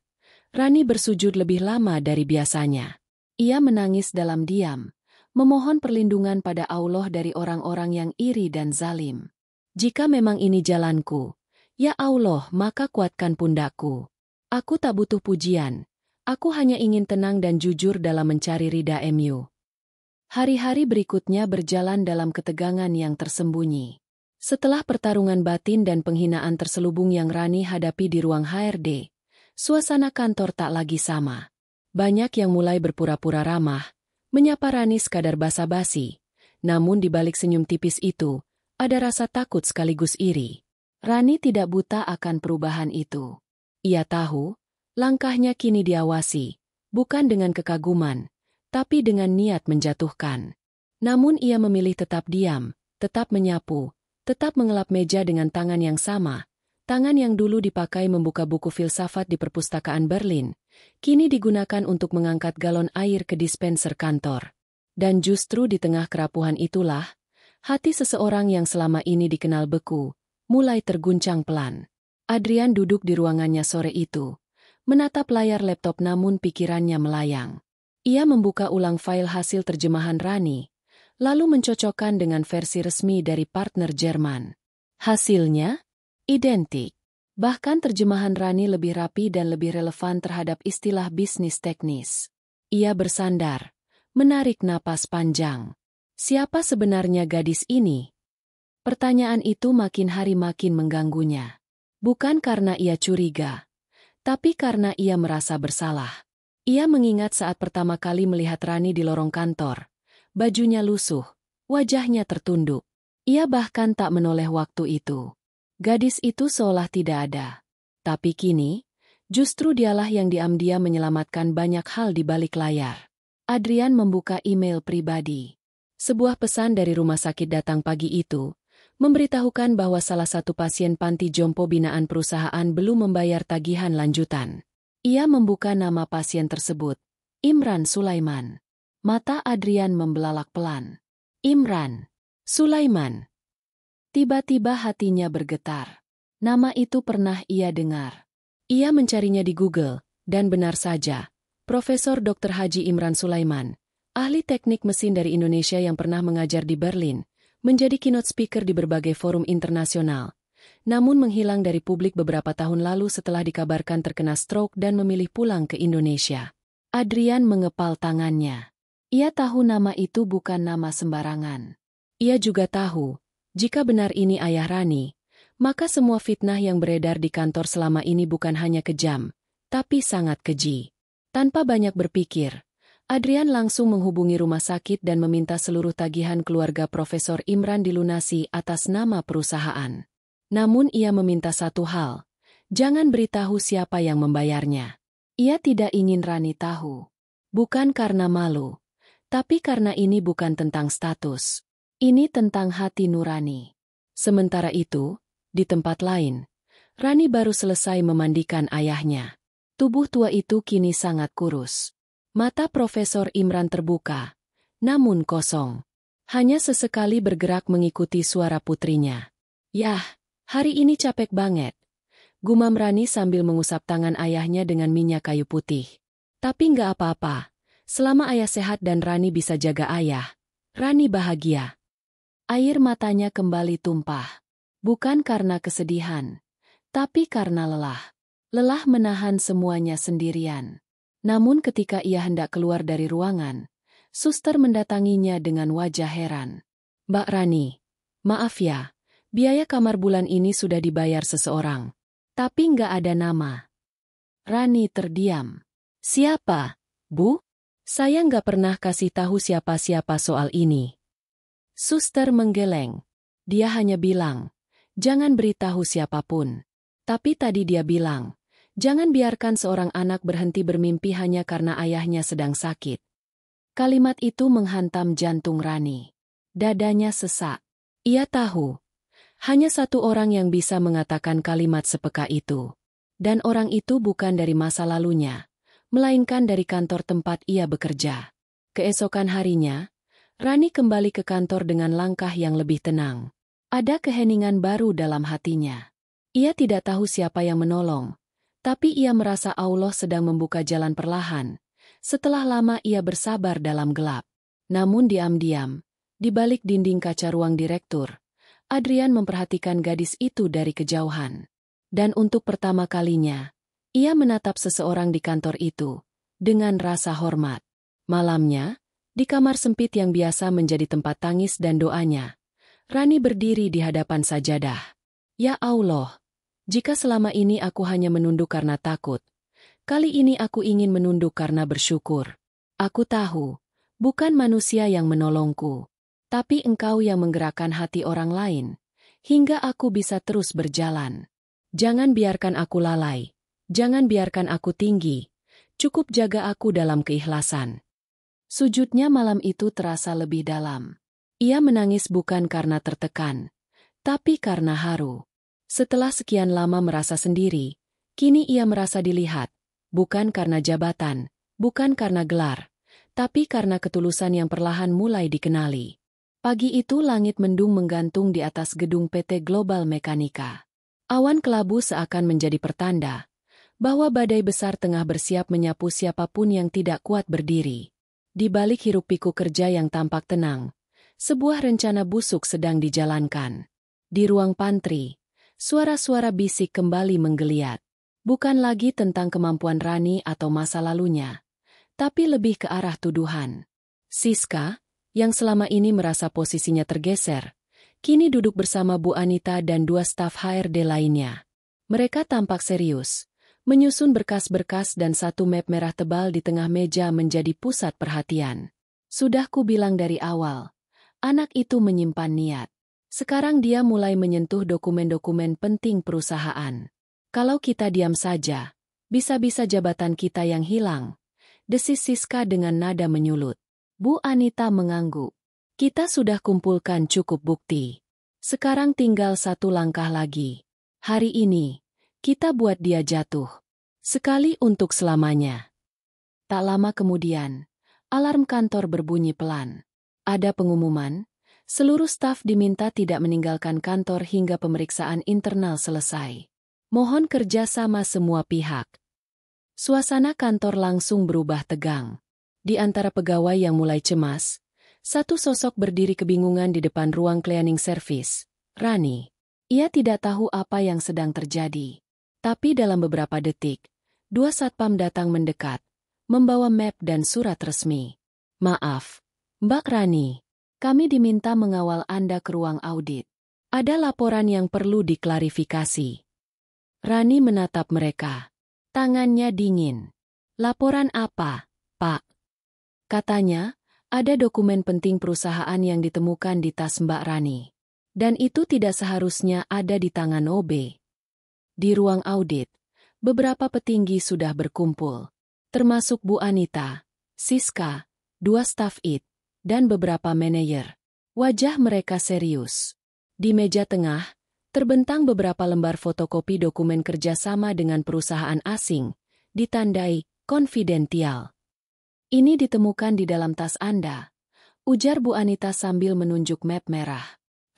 Speaker 1: Rani bersujud lebih lama dari biasanya. Ia menangis dalam diam, memohon perlindungan pada Allah dari orang-orang yang iri dan zalim. Jika memang ini jalanku, ya Allah, maka kuatkan pundakku. Aku tak butuh pujian, aku hanya ingin tenang dan jujur dalam mencari ridha MU. Hari-hari berikutnya berjalan dalam ketegangan yang tersembunyi. Setelah pertarungan batin dan penghinaan terselubung yang Rani hadapi di ruang HRD, suasana kantor tak lagi sama. Banyak yang mulai berpura-pura ramah, menyapa Rani sekadar basa-basi, namun di balik senyum tipis itu, ada rasa takut sekaligus iri. Rani tidak buta akan perubahan itu. Ia tahu, langkahnya kini diawasi, bukan dengan kekaguman, tapi dengan niat menjatuhkan. Namun ia memilih tetap diam, tetap menyapu, tetap mengelap meja dengan tangan yang sama, tangan yang dulu dipakai membuka buku filsafat di perpustakaan Berlin, kini digunakan untuk mengangkat galon air ke dispenser kantor. Dan justru di tengah kerapuhan itulah, hati seseorang yang selama ini dikenal beku, mulai terguncang pelan. Adrian duduk di ruangannya sore itu, menatap layar laptop namun pikirannya melayang. Ia membuka ulang file hasil terjemahan Rani, lalu mencocokkan dengan versi resmi dari partner Jerman. Hasilnya identik. Bahkan terjemahan Rani lebih rapi dan lebih relevan terhadap istilah bisnis teknis. Ia bersandar, menarik napas panjang. Siapa sebenarnya gadis ini? Pertanyaan itu makin hari makin mengganggunya. Bukan karena ia curiga, tapi karena ia merasa bersalah. Ia mengingat saat pertama kali melihat Rani di lorong kantor. Bajunya lusuh, wajahnya tertunduk. Ia bahkan tak menoleh waktu itu. Gadis itu seolah tidak ada. Tapi kini, justru dialah yang diam-diam menyelamatkan banyak hal di balik layar. Adrian membuka email pribadi. Sebuah pesan dari rumah sakit datang pagi itu, memberitahukan bahwa salah satu pasien panti jompo binaan perusahaan belum membayar tagihan lanjutan. Ia membuka nama pasien tersebut, Imran Sulaiman. Mata Adrian membelalak pelan. Imran Sulaiman. Tiba-tiba hatinya bergetar. Nama itu pernah ia dengar. Ia mencarinya di Google, dan benar saja, Profesor Dr. Haji Imran Sulaiman, ahli teknik mesin dari Indonesia yang pernah mengajar di Berlin, menjadi keynote speaker di berbagai forum internasional, namun menghilang dari publik beberapa tahun lalu setelah dikabarkan terkena stroke dan memilih pulang ke Indonesia. Adrian mengepal tangannya. Ia tahu nama itu bukan nama sembarangan. Ia juga tahu, jika benar ini ayah Rani, maka semua fitnah yang beredar di kantor selama ini bukan hanya kejam, tapi sangat keji. Tanpa banyak berpikir, Adrian langsung menghubungi rumah sakit dan meminta seluruh tagihan keluarga Profesor Imran dilunasi atas nama perusahaan. Namun ia meminta satu hal, jangan beritahu siapa yang membayarnya. Ia tidak ingin Rani tahu. Bukan karena malu, tapi karena ini bukan tentang status. Ini tentang hati nurani. Sementara itu, di tempat lain, Rani baru selesai memandikan ayahnya. Tubuh tua itu kini sangat kurus. Mata Profesor Imran terbuka, namun kosong. Hanya sesekali bergerak mengikuti suara putrinya. Yah, hari ini capek banget. Gumam Rani sambil mengusap tangan ayahnya dengan minyak kayu putih. Tapi nggak apa-apa. Selama ayah sehat dan Rani bisa jaga ayah, Rani bahagia. Air matanya kembali tumpah. Bukan karena kesedihan, tapi karena lelah. Lelah menahan semuanya sendirian. Namun ketika ia hendak keluar dari ruangan, suster mendatanginya dengan wajah heran. Mbak Rani, maaf ya, biaya kamar bulan ini sudah dibayar seseorang. Tapi nggak ada nama. Rani terdiam. Siapa, Bu? Saya nggak pernah kasih tahu siapa-siapa soal ini. Suster menggeleng. Dia hanya bilang, jangan beritahu siapapun. Tapi tadi dia bilang, jangan biarkan seorang anak berhenti bermimpi hanya karena ayahnya sedang sakit. Kalimat itu menghantam jantung Rani. Dadanya sesak. Ia tahu, hanya satu orang yang bisa mengatakan kalimat sepeka itu. Dan orang itu bukan dari masa lalunya, melainkan dari kantor tempat ia bekerja. Keesokan harinya, Rani kembali ke kantor dengan langkah yang lebih tenang. Ada keheningan baru dalam hatinya. Ia tidak tahu siapa yang menolong, tapi ia merasa Allah sedang membuka jalan perlahan. Setelah lama ia bersabar dalam gelap. Namun diam-diam, di balik dinding kaca ruang direktur, Adrian memperhatikan gadis itu dari kejauhan. Dan untuk pertama kalinya, ia menatap seseorang di kantor itu, dengan rasa hormat. Malamnya, di kamar sempit yang biasa menjadi tempat tangis dan doanya, Rani berdiri di hadapan sajadah. Ya Allah, jika selama ini aku hanya menunduk karena takut, kali ini aku ingin menunduk karena bersyukur. Aku tahu, bukan manusia yang menolongku, tapi Engkau yang menggerakkan hati orang lain, hingga aku bisa terus berjalan. Jangan biarkan aku lalai. Jangan biarkan aku tinggi. Cukup jaga aku dalam keikhlasan. Sujudnya malam itu terasa lebih dalam. Ia menangis bukan karena tertekan, tapi karena haru. Setelah sekian lama merasa sendiri, kini ia merasa dilihat, bukan karena jabatan, bukan karena gelar, tapi karena ketulusan yang perlahan mulai dikenali. Pagi itu langit mendung menggantung di atas gedung PT Global Mekanika. Awan kelabu seakan menjadi pertanda bahwa badai besar tengah bersiap menyapu siapapun yang tidak kuat berdiri. Di balik hiruk-pikuk kerja yang tampak tenang, sebuah rencana busuk sedang dijalankan. Di ruang pantry, suara-suara bisik kembali menggeliat. Bukan lagi tentang kemampuan Rani atau masa lalunya, tapi lebih ke arah tuduhan. Siska, yang selama ini merasa posisinya tergeser, kini duduk bersama Bu Anita dan dua staf HRD lainnya. Mereka tampak serius, menyusun berkas-berkas dan satu map merah tebal di tengah meja menjadi pusat perhatian. Sudah ku bilang dari awal, anak itu menyimpan niat. Sekarang dia mulai menyentuh dokumen-dokumen penting perusahaan. Kalau kita diam saja, bisa-bisa jabatan kita yang hilang. Desis Siska dengan nada menyulut. Bu Anita mengangguk. Kita sudah kumpulkan cukup bukti. Sekarang tinggal satu langkah lagi. Hari ini, kita buat dia jatuh. Sekali untuk selamanya. Tak lama kemudian, alarm kantor berbunyi pelan. Ada pengumuman, seluruh staf diminta tidak meninggalkan kantor hingga pemeriksaan internal selesai. Mohon kerjasama semua pihak. Suasana kantor langsung berubah tegang. Di antara pegawai yang mulai cemas, satu sosok berdiri kebingungan di depan ruang cleaning service, Rani. Ia tidak tahu apa yang sedang terjadi. Tapi dalam beberapa detik, dua satpam datang mendekat, membawa map dan surat resmi. Maaf, Mbak Rani, kami diminta mengawal Anda ke ruang audit. Ada laporan yang perlu diklarifikasi. Rani menatap mereka. Tangannya dingin. Laporan apa, Pak? Katanya, ada dokumen penting perusahaan yang ditemukan di tas Mbak Rani. Dan itu tidak seharusnya ada di tangan OB. Di ruang audit, beberapa petinggi sudah berkumpul. Termasuk Bu Anita, Siska, dua staf IT, dan beberapa manajer. Wajah mereka serius. Di meja tengah, terbentang beberapa lembar fotokopi dokumen kerjasama dengan perusahaan asing, ditandai konfidensial. Ini ditemukan di dalam tas Anda, ujar Bu Anita sambil menunjuk map merah.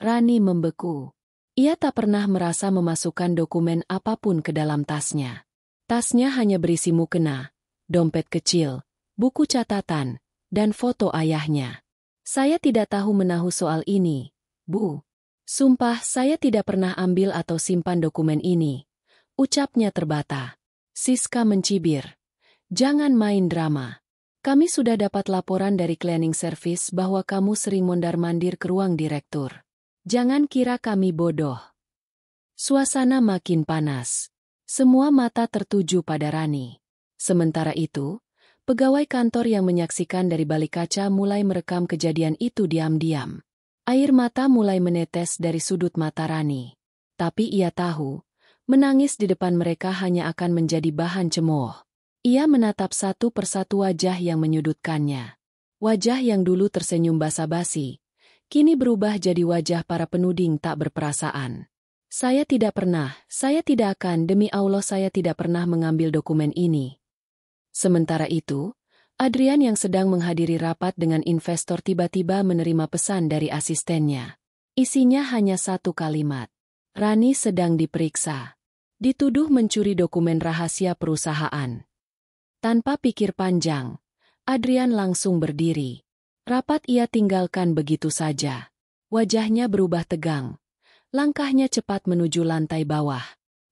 Speaker 1: Rani membeku. Ia tak pernah merasa memasukkan dokumen apapun ke dalam tasnya. Tasnya hanya berisi mukena, dompet kecil, buku catatan, dan foto ayahnya. Saya tidak tahu menahu soal ini, Bu. Sumpah saya tidak pernah ambil atau simpan dokumen ini. Ucapnya terbata. Siska mencibir. Jangan main drama. Kami sudah dapat laporan dari cleaning service bahwa kamu sering mondar-mandir ke ruang direktur. Jangan kira kami bodoh. Suasana makin panas. Semua mata tertuju pada Rani. Sementara itu, pegawai kantor yang menyaksikan dari balik kaca mulai merekam kejadian itu diam-diam. Air mata mulai menetes dari sudut mata Rani. Tapi ia tahu, menangis di depan mereka hanya akan menjadi bahan cemooh. Ia menatap satu persatu wajah yang menyudutkannya. Wajah yang dulu tersenyum basa-basi, kini berubah jadi wajah para penuding tak berperasaan. Saya tidak akan, demi Allah saya tidak pernah mengambil dokumen ini. Sementara itu, Adrian yang sedang menghadiri rapat dengan investor tiba-tiba menerima pesan dari asistennya. Isinya hanya satu kalimat. Rani sedang diperiksa. Dituduh mencuri dokumen rahasia perusahaan. Tanpa pikir panjang, Adrian langsung berdiri. Rapat ia tinggalkan begitu saja. Wajahnya berubah tegang. Langkahnya cepat menuju lantai bawah.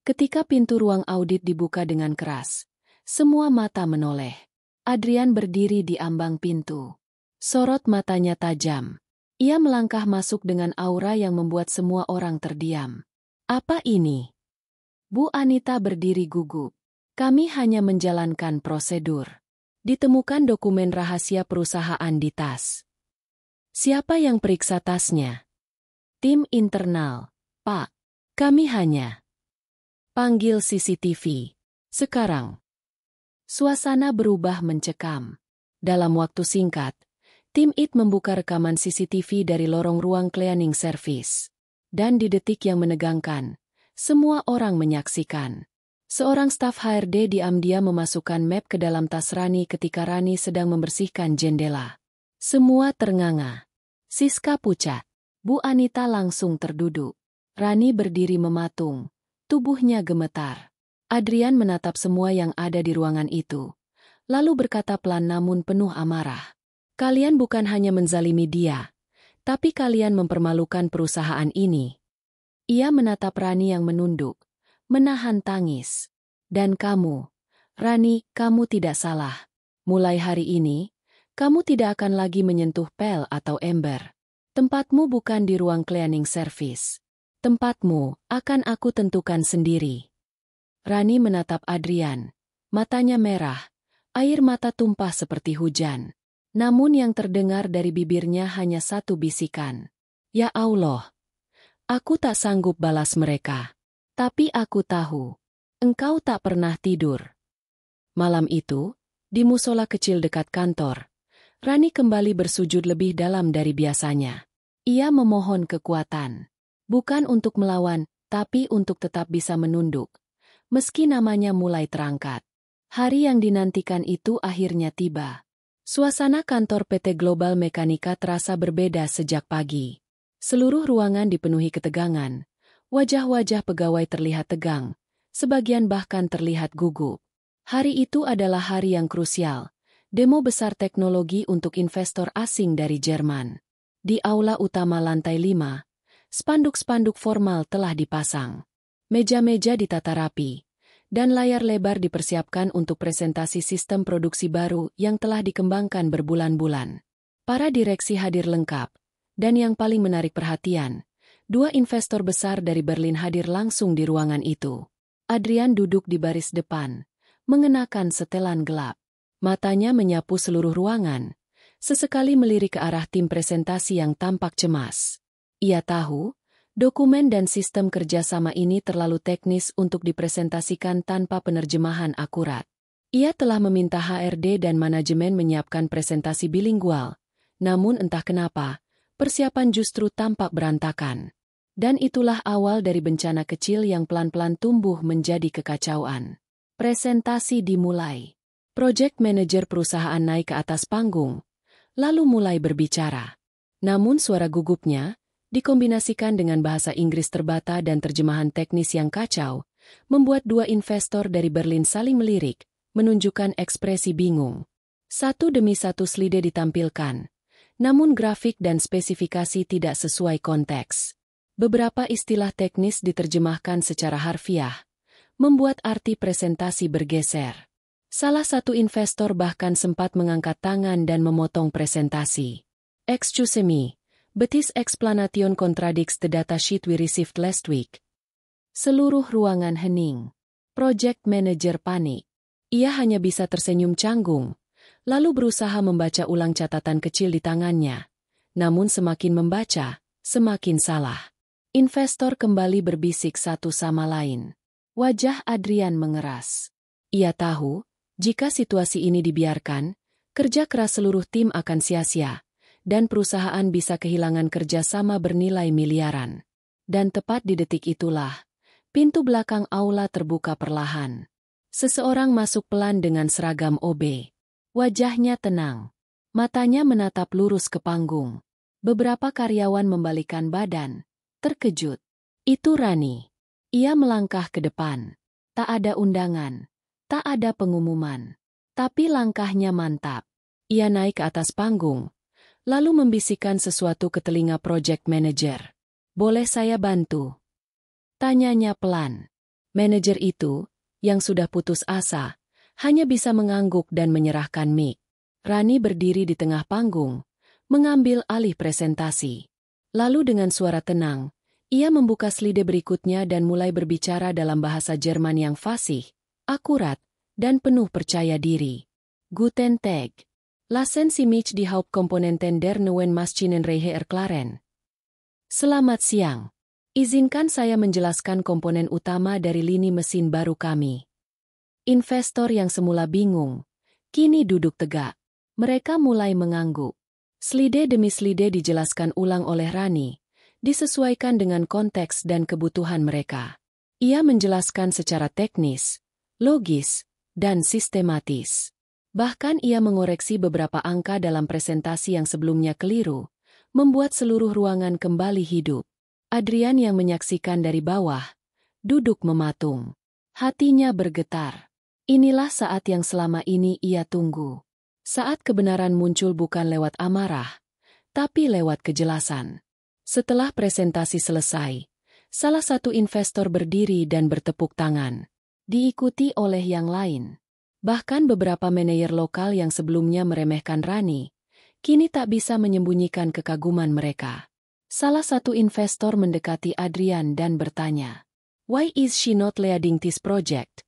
Speaker 1: Ketika pintu ruang audit dibuka dengan keras, semua mata menoleh. Adrian berdiri di ambang pintu. Sorot matanya tajam. Ia melangkah masuk dengan aura yang membuat semua orang terdiam. Apa ini? Bu Anita berdiri gugup. Kami hanya menjalankan prosedur. Ditemukan dokumen rahasia perusahaan di tas. Siapa yang periksa tasnya? Tim internal. Pak, kami hanya panggil CCTV. Sekarang, suasana berubah mencekam. Dalam waktu singkat, tim IT membuka rekaman CCTV dari lorong ruang cleaning service. Dan di detik yang menegangkan, semua orang menyaksikan. Seorang staf HRD diam-diam memasukkan map ke dalam tas Rani ketika Rani sedang membersihkan jendela. Semua ternganga. Siska pucat. Bu Anita langsung terduduk. Rani berdiri mematung. Tubuhnya gemetar. Adrian menatap semua yang ada di ruangan itu. Lalu berkata pelan namun penuh amarah. Kalian bukan hanya menzalimi dia, tapi kalian mempermalukan perusahaan ini. Ia menatap Rani yang menunduk, menahan tangis. Dan kamu, Rani, kamu tidak salah. Mulai hari ini, kamu tidak akan lagi menyentuh pel atau ember. Tempatmu bukan di ruang cleaning service. Tempatmu akan aku tentukan sendiri. Rani menatap Adrian. Matanya merah. Air mata tumpah seperti hujan. Namun yang terdengar dari bibirnya hanya satu bisikan. Ya Allah, aku tak sanggup balas mereka. Tapi aku tahu, engkau tak pernah tidur. Malam itu, di musola kecil dekat kantor, Rani kembali bersujud lebih dalam dari biasanya. Ia memohon kekuatan. Bukan untuk melawan, tapi untuk tetap bisa menunduk. Meski namanya mulai terangkat. Hari yang dinantikan itu akhirnya tiba. Suasana kantor PT Global Mekanika terasa berbeda sejak pagi. Seluruh ruangan dipenuhi ketegangan. Wajah-wajah pegawai terlihat tegang. Sebagian bahkan terlihat gugup. Hari itu adalah hari yang krusial. Demo besar teknologi untuk investor asing dari Jerman. Di aula utama lantai 5, spanduk-spanduk formal telah dipasang. Meja-meja ditata rapi. Dan layar lebar dipersiapkan untuk presentasi sistem produksi baru yang telah dikembangkan berbulan-bulan. Para direksi hadir lengkap, dan yang paling menarik perhatian, 2 investor besar dari Berlin hadir langsung di ruangan itu. Adrian duduk di baris depan, mengenakan setelan gelap. Matanya menyapu seluruh ruangan, sesekali melirik ke arah tim presentasi yang tampak cemas. Ia tahu, dokumen dan sistem kerjasama ini terlalu teknis untuk dipresentasikan tanpa penerjemahan akurat. Ia telah meminta HRD dan manajemen menyiapkan presentasi bilingual, namun entah kenapa, persiapan justru tampak berantakan. Dan itulah awal dari bencana kecil yang pelan-pelan tumbuh menjadi kekacauan. Presentasi dimulai. Project manager perusahaan naik ke atas panggung, lalu mulai berbicara. Namun suara gugupnya, dikombinasikan dengan bahasa Inggris terbata dan terjemahan teknis yang kacau, membuat 2 investor dari Berlin saling melirik, menunjukkan ekspresi bingung. Satu demi satu slide ditampilkan, namun grafik dan spesifikasi tidak sesuai konteks. Beberapa istilah teknis diterjemahkan secara harfiah, membuat arti presentasi bergeser. Salah satu investor bahkan sempat mengangkat tangan dan memotong presentasi. Excuse me. But this explanation contradicts the data sheet we received last week. Seluruh ruangan hening. Project manager panik. Ia hanya bisa tersenyum canggung, lalu berusaha membaca ulang catatan kecil di tangannya. Namun semakin membaca, semakin salah. Investor kembali berbisik satu sama lain. Wajah Adrian mengeras. Ia tahu, jika situasi ini dibiarkan, kerja keras seluruh tim akan sia-sia. Dan perusahaan bisa kehilangan kerjasama bernilai miliaran. Dan tepat di detik itulah, pintu belakang aula terbuka perlahan. Seseorang masuk pelan dengan seragam OB. Wajahnya tenang. Matanya menatap lurus ke panggung. Beberapa karyawan membalikan badan, terkejut. Itu Rani. Ia melangkah ke depan. Tak ada undangan, tak ada pengumuman. Tapi langkahnya mantap. Ia naik ke atas panggung, lalu membisikkan sesuatu ke telinga project manager. Boleh saya bantu? Tanyanya pelan. Manajer itu, yang sudah putus asa, hanya bisa mengangguk dan menyerahkan mic. Rani berdiri di tengah panggung, mengambil alih presentasi. Lalu dengan suara tenang, ia membuka slide berikutnya dan mulai berbicara dalam bahasa Jerman yang fasih, akurat, dan penuh percaya diri. Guten Tag. Lassen Sie mich die Hauptkomponenten der neuen Maschinenreihe erklären. Selamat siang. Izinkan saya menjelaskan komponen utama dari lini mesin baru kami. Investor yang semula bingung, kini duduk tegak. Mereka mulai mengangguk. Slide demi slide dijelaskan ulang oleh Rani, disesuaikan dengan konteks dan kebutuhan mereka. Ia menjelaskan secara teknis, logis, dan sistematis. Bahkan ia mengoreksi beberapa angka dalam presentasi yang sebelumnya keliru, membuat seluruh ruangan kembali hidup. Adrian yang menyaksikan dari bawah, duduk mematung. Hatinya bergetar. Inilah saat yang selama ini ia tunggu. Saat kebenaran muncul bukan lewat amarah, tapi lewat kejelasan. Setelah presentasi selesai, salah satu investor berdiri dan bertepuk tangan. Diikuti oleh yang lain. Bahkan beberapa manajer lokal yang sebelumnya meremehkan Rani, kini tak bisa menyembunyikan kekaguman mereka. Salah satu investor mendekati Adrian dan bertanya, "Why is she not leading this project?"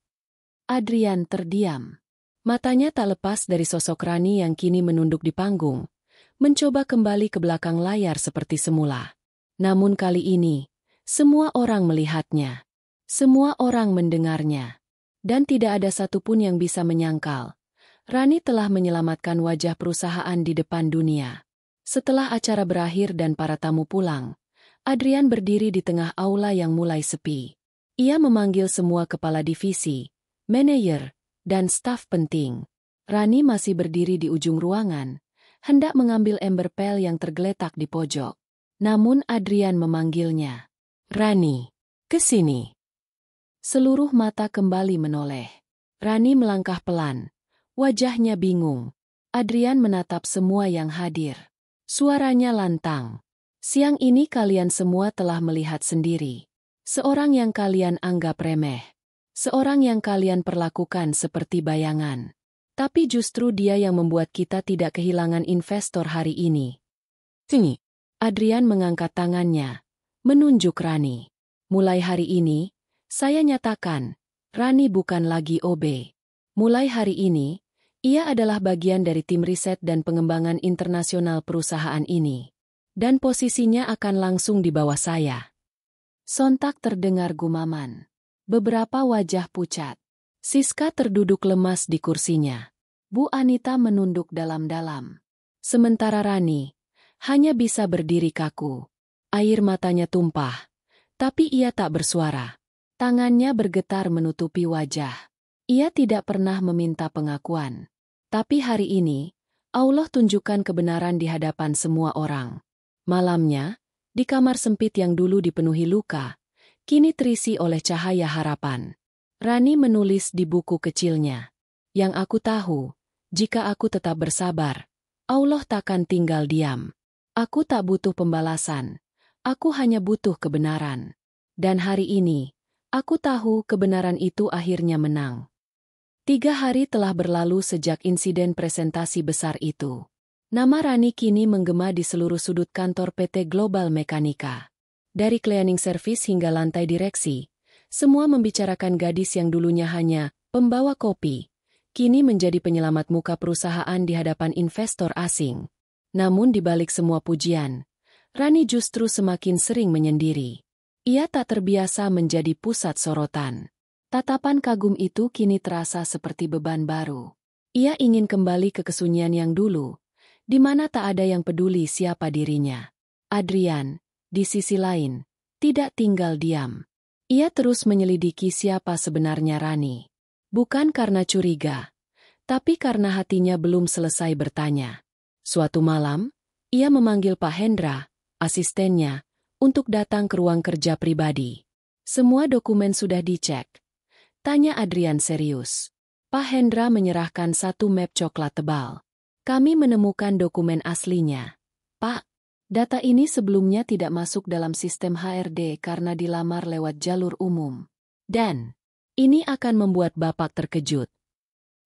Speaker 1: Adrian terdiam. Matanya tak lepas dari sosok Rani yang kini menunduk di panggung, mencoba kembali ke belakang layar seperti semula. Namun kali ini, semua orang melihatnya. Semua orang mendengarnya. Dan tidak ada satupun yang bisa menyangkal. Rani telah menyelamatkan wajah perusahaan di depan dunia. Setelah acara berakhir dan para tamu pulang, Adrian berdiri di tengah aula yang mulai sepi. Ia memanggil semua kepala divisi, manajer, dan staf penting. Rani masih berdiri di ujung ruangan, hendak mengambil ember pel yang tergeletak di pojok. Namun Adrian memanggilnya. "Rani, ke sini." Seluruh mata kembali menoleh. Rani melangkah pelan. Wajahnya bingung. Adrian menatap semua yang hadir. Suaranya lantang. "Siang ini kalian semua telah melihat sendiri. Seorang yang kalian anggap remeh. Seorang yang kalian perlakukan seperti bayangan. Tapi justru dia yang membuat kita tidak kehilangan investor hari ini." "Sini." Adrian mengangkat tangannya, menunjuk Rani. "Mulai hari ini, saya nyatakan, Rani bukan lagi OB. Mulai hari ini, ia adalah bagian dari tim riset dan pengembangan internasional perusahaan ini. Dan posisinya akan langsung di bawah saya." Sontak terdengar gumaman. Beberapa wajah pucat. Siska terduduk lemas di kursinya. Bu Anita menunduk dalam-dalam. Sementara Rani hanya bisa berdiri kaku. Air matanya tumpah, tapi ia tak bersuara. Tangannya bergetar menutupi wajah. Ia tidak pernah meminta pengakuan. Tapi hari ini, Allah tunjukkan kebenaran di hadapan semua orang. Malamnya, di kamar sempit yang dulu dipenuhi luka, kini terisi oleh cahaya harapan. Rani menulis di buku kecilnya. "Yang aku tahu, jika aku tetap bersabar, Allah takkan tinggal diam. Aku tak butuh pembalasan. Aku hanya butuh kebenaran. Dan hari ini, aku tahu kebenaran itu akhirnya menang." 3 hari telah berlalu sejak insiden presentasi besar itu. Nama Rani kini menggema di seluruh sudut kantor PT Global Mekanika. Dari cleaning service hingga lantai direksi, semua membicarakan gadis yang dulunya hanya pembawa kopi, kini menjadi penyelamat muka perusahaan di hadapan investor asing. Namun di balik semua pujian, Rani justru semakin sering menyendiri. Ia tak terbiasa menjadi pusat sorotan. Tatapan kagum itu kini terasa seperti beban baru. Ia ingin kembali ke kesunyian yang dulu, di mana tak ada yang peduli siapa dirinya. Adrian, di sisi lain, tidak tinggal diam. Ia terus menyelidiki siapa sebenarnya Rani. Bukan karena curiga, tapi karena hatinya belum selesai bertanya. Suatu malam, ia memanggil Pak Hendra, asistennya, untuk datang ke ruang kerja pribadi. "Semua dokumen sudah dicek?" tanya Adrian serius. Pak Hendra menyerahkan satu map coklat tebal. "Kami menemukan dokumen aslinya, Pak. Data ini sebelumnya tidak masuk dalam sistem HRD karena dilamar lewat jalur umum. Dan ini akan membuat Bapak terkejut."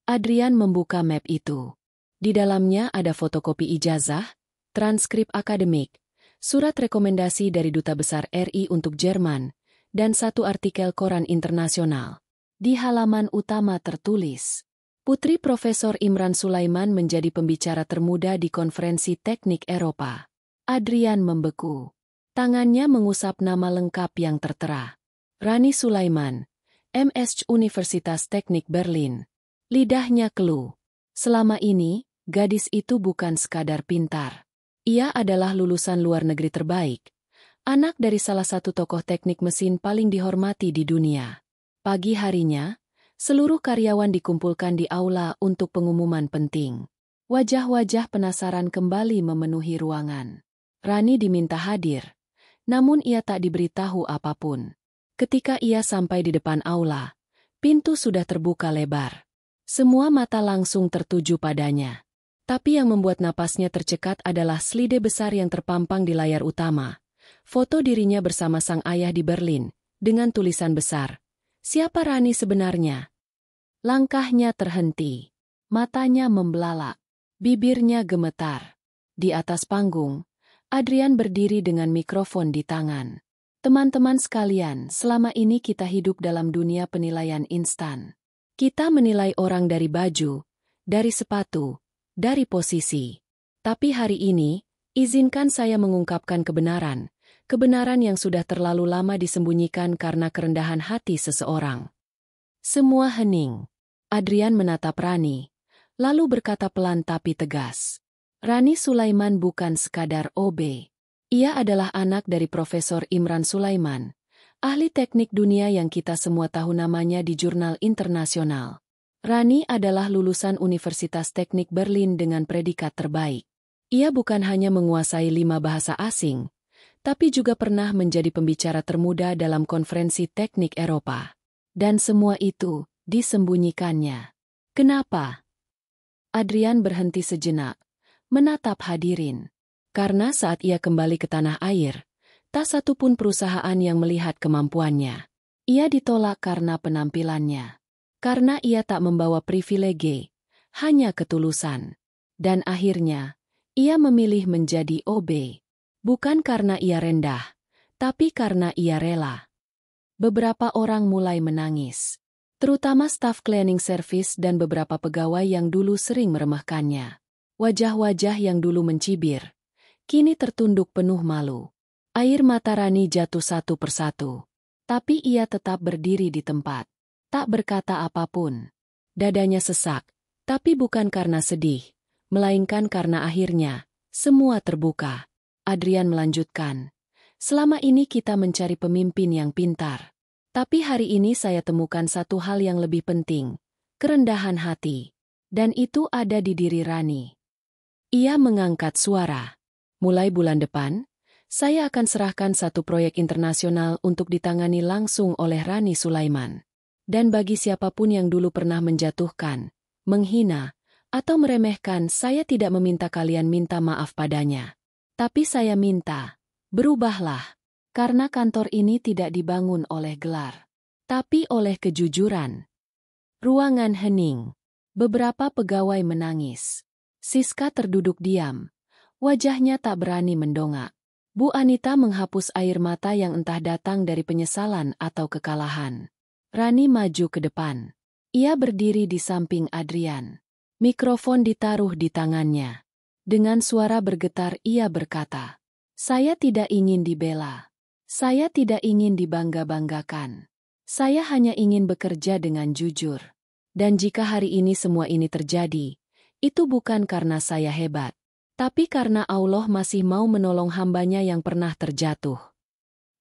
Speaker 1: Adrian membuka map itu. Di dalamnya ada fotokopi ijazah, transkrip akademik, surat rekomendasi dari Duta Besar RI untuk Jerman, dan satu artikel koran internasional. Di halaman utama tertulis, "Putri Profesor Imran Sulaiman menjadi pembicara termuda di Konferensi Teknik Eropa." Adrian membeku. Tangannya mengusap nama lengkap yang tertera. Rani Sulaiman, MSc Universitas Teknik Berlin. Lidahnya keluh. Selama ini, gadis itu bukan sekadar pintar. Ia adalah lulusan luar negeri terbaik. Anak dari salah satu tokoh teknik mesin paling dihormati di dunia. Pagi harinya, seluruh karyawan dikumpulkan di aula untuk pengumuman penting. Wajah-wajah penasaran kembali memenuhi ruangan. Rani diminta hadir. Namun ia tak diberitahu apapun. Ketika ia sampai di depan aula, pintu sudah terbuka lebar. Semua mata langsung tertuju padanya. Tapi yang membuat napasnya tercekat adalah slide besar yang terpampang di layar utama. Foto dirinya bersama sang ayah di Berlin, dengan tulisan besar, "Siapa Rani sebenarnya?" Langkahnya terhenti. Matanya membelalak. Bibirnya gemetar. Di atas panggung, Adrian berdiri dengan mikrofon di tangan. Teman-teman sekalian, selama ini kita hidup dalam dunia penilaian instan. Kita menilai orang dari baju, dari sepatu, dari posisi. Tapi hari ini, izinkan saya mengungkapkan kebenaran. Kebenaran yang sudah terlalu lama disembunyikan karena kerendahan hati seseorang. Semua hening. Adrian menatap Rani, lalu berkata pelan tapi tegas. Rani Sulaiman bukan sekadar OB. Ia adalah anak dari Profesor Imran Sulaiman, ahli teknik dunia yang kita semua tahu namanya di jurnal internasional. Rani adalah lulusan Universitas Teknik Berlin dengan predikat terbaik. Ia bukan hanya menguasai 5 bahasa asing, tapi juga pernah menjadi pembicara termuda dalam konferensi teknik Eropa. Dan semua itu disembunyikannya. Kenapa? Adrian berhenti sejenak, menatap hadirin. Karena saat ia kembali ke tanah air, tak satu pun perusahaan yang melihat kemampuannya. Ia ditolak karena penampilannya. Karena ia tak membawa privilege, hanya ketulusan. Dan akhirnya, ia memilih menjadi OB. Bukan karena ia rendah, tapi karena ia rela. Beberapa orang mulai menangis. Terutama staf cleaning service dan beberapa pegawai yang dulu sering meremehkannya. Wajah-wajah yang dulu mencibir, kini tertunduk penuh malu. Air mata Rani jatuh satu persatu. Tapi ia tetap berdiri di tempat. Tak berkata apapun. Dadanya sesak, tapi bukan karena sedih, melainkan karena akhirnya, semua terbuka. Adrian melanjutkan. Selama ini kita mencari pemimpin yang pintar. Tapi hari ini saya temukan satu hal yang lebih penting. Kerendahan hati. Dan itu ada di diri Rani. Ia mengangkat suara. Mulai bulan depan, saya akan serahkan satu proyek internasional untuk ditangani langsung oleh Rani Sulaiman. Dan bagi siapapun yang dulu pernah menjatuhkan, menghina, atau meremehkan, saya tidak meminta kalian minta maaf padanya. Tapi saya minta, berubahlah. Karena kantor ini tidak dibangun oleh gelar, tapi oleh kejujuran. Ruangan hening. Beberapa pegawai menangis. Siska terduduk diam. Wajahnya tak berani mendongak. Bu Anita menghapus air mata yang entah datang dari penyesalan atau kekalahan. Rani maju ke depan. Ia berdiri di samping Adrian. Mikrofon ditaruh di tangannya. Dengan suara bergetar ia berkata, "Saya tidak ingin dibela. Saya tidak ingin dibangga-banggakan. Saya hanya ingin bekerja dengan jujur. Dan jika hari ini semua ini terjadi, itu bukan karena saya hebat, tapi karena Allah masih mau menolong hambanya yang pernah terjatuh."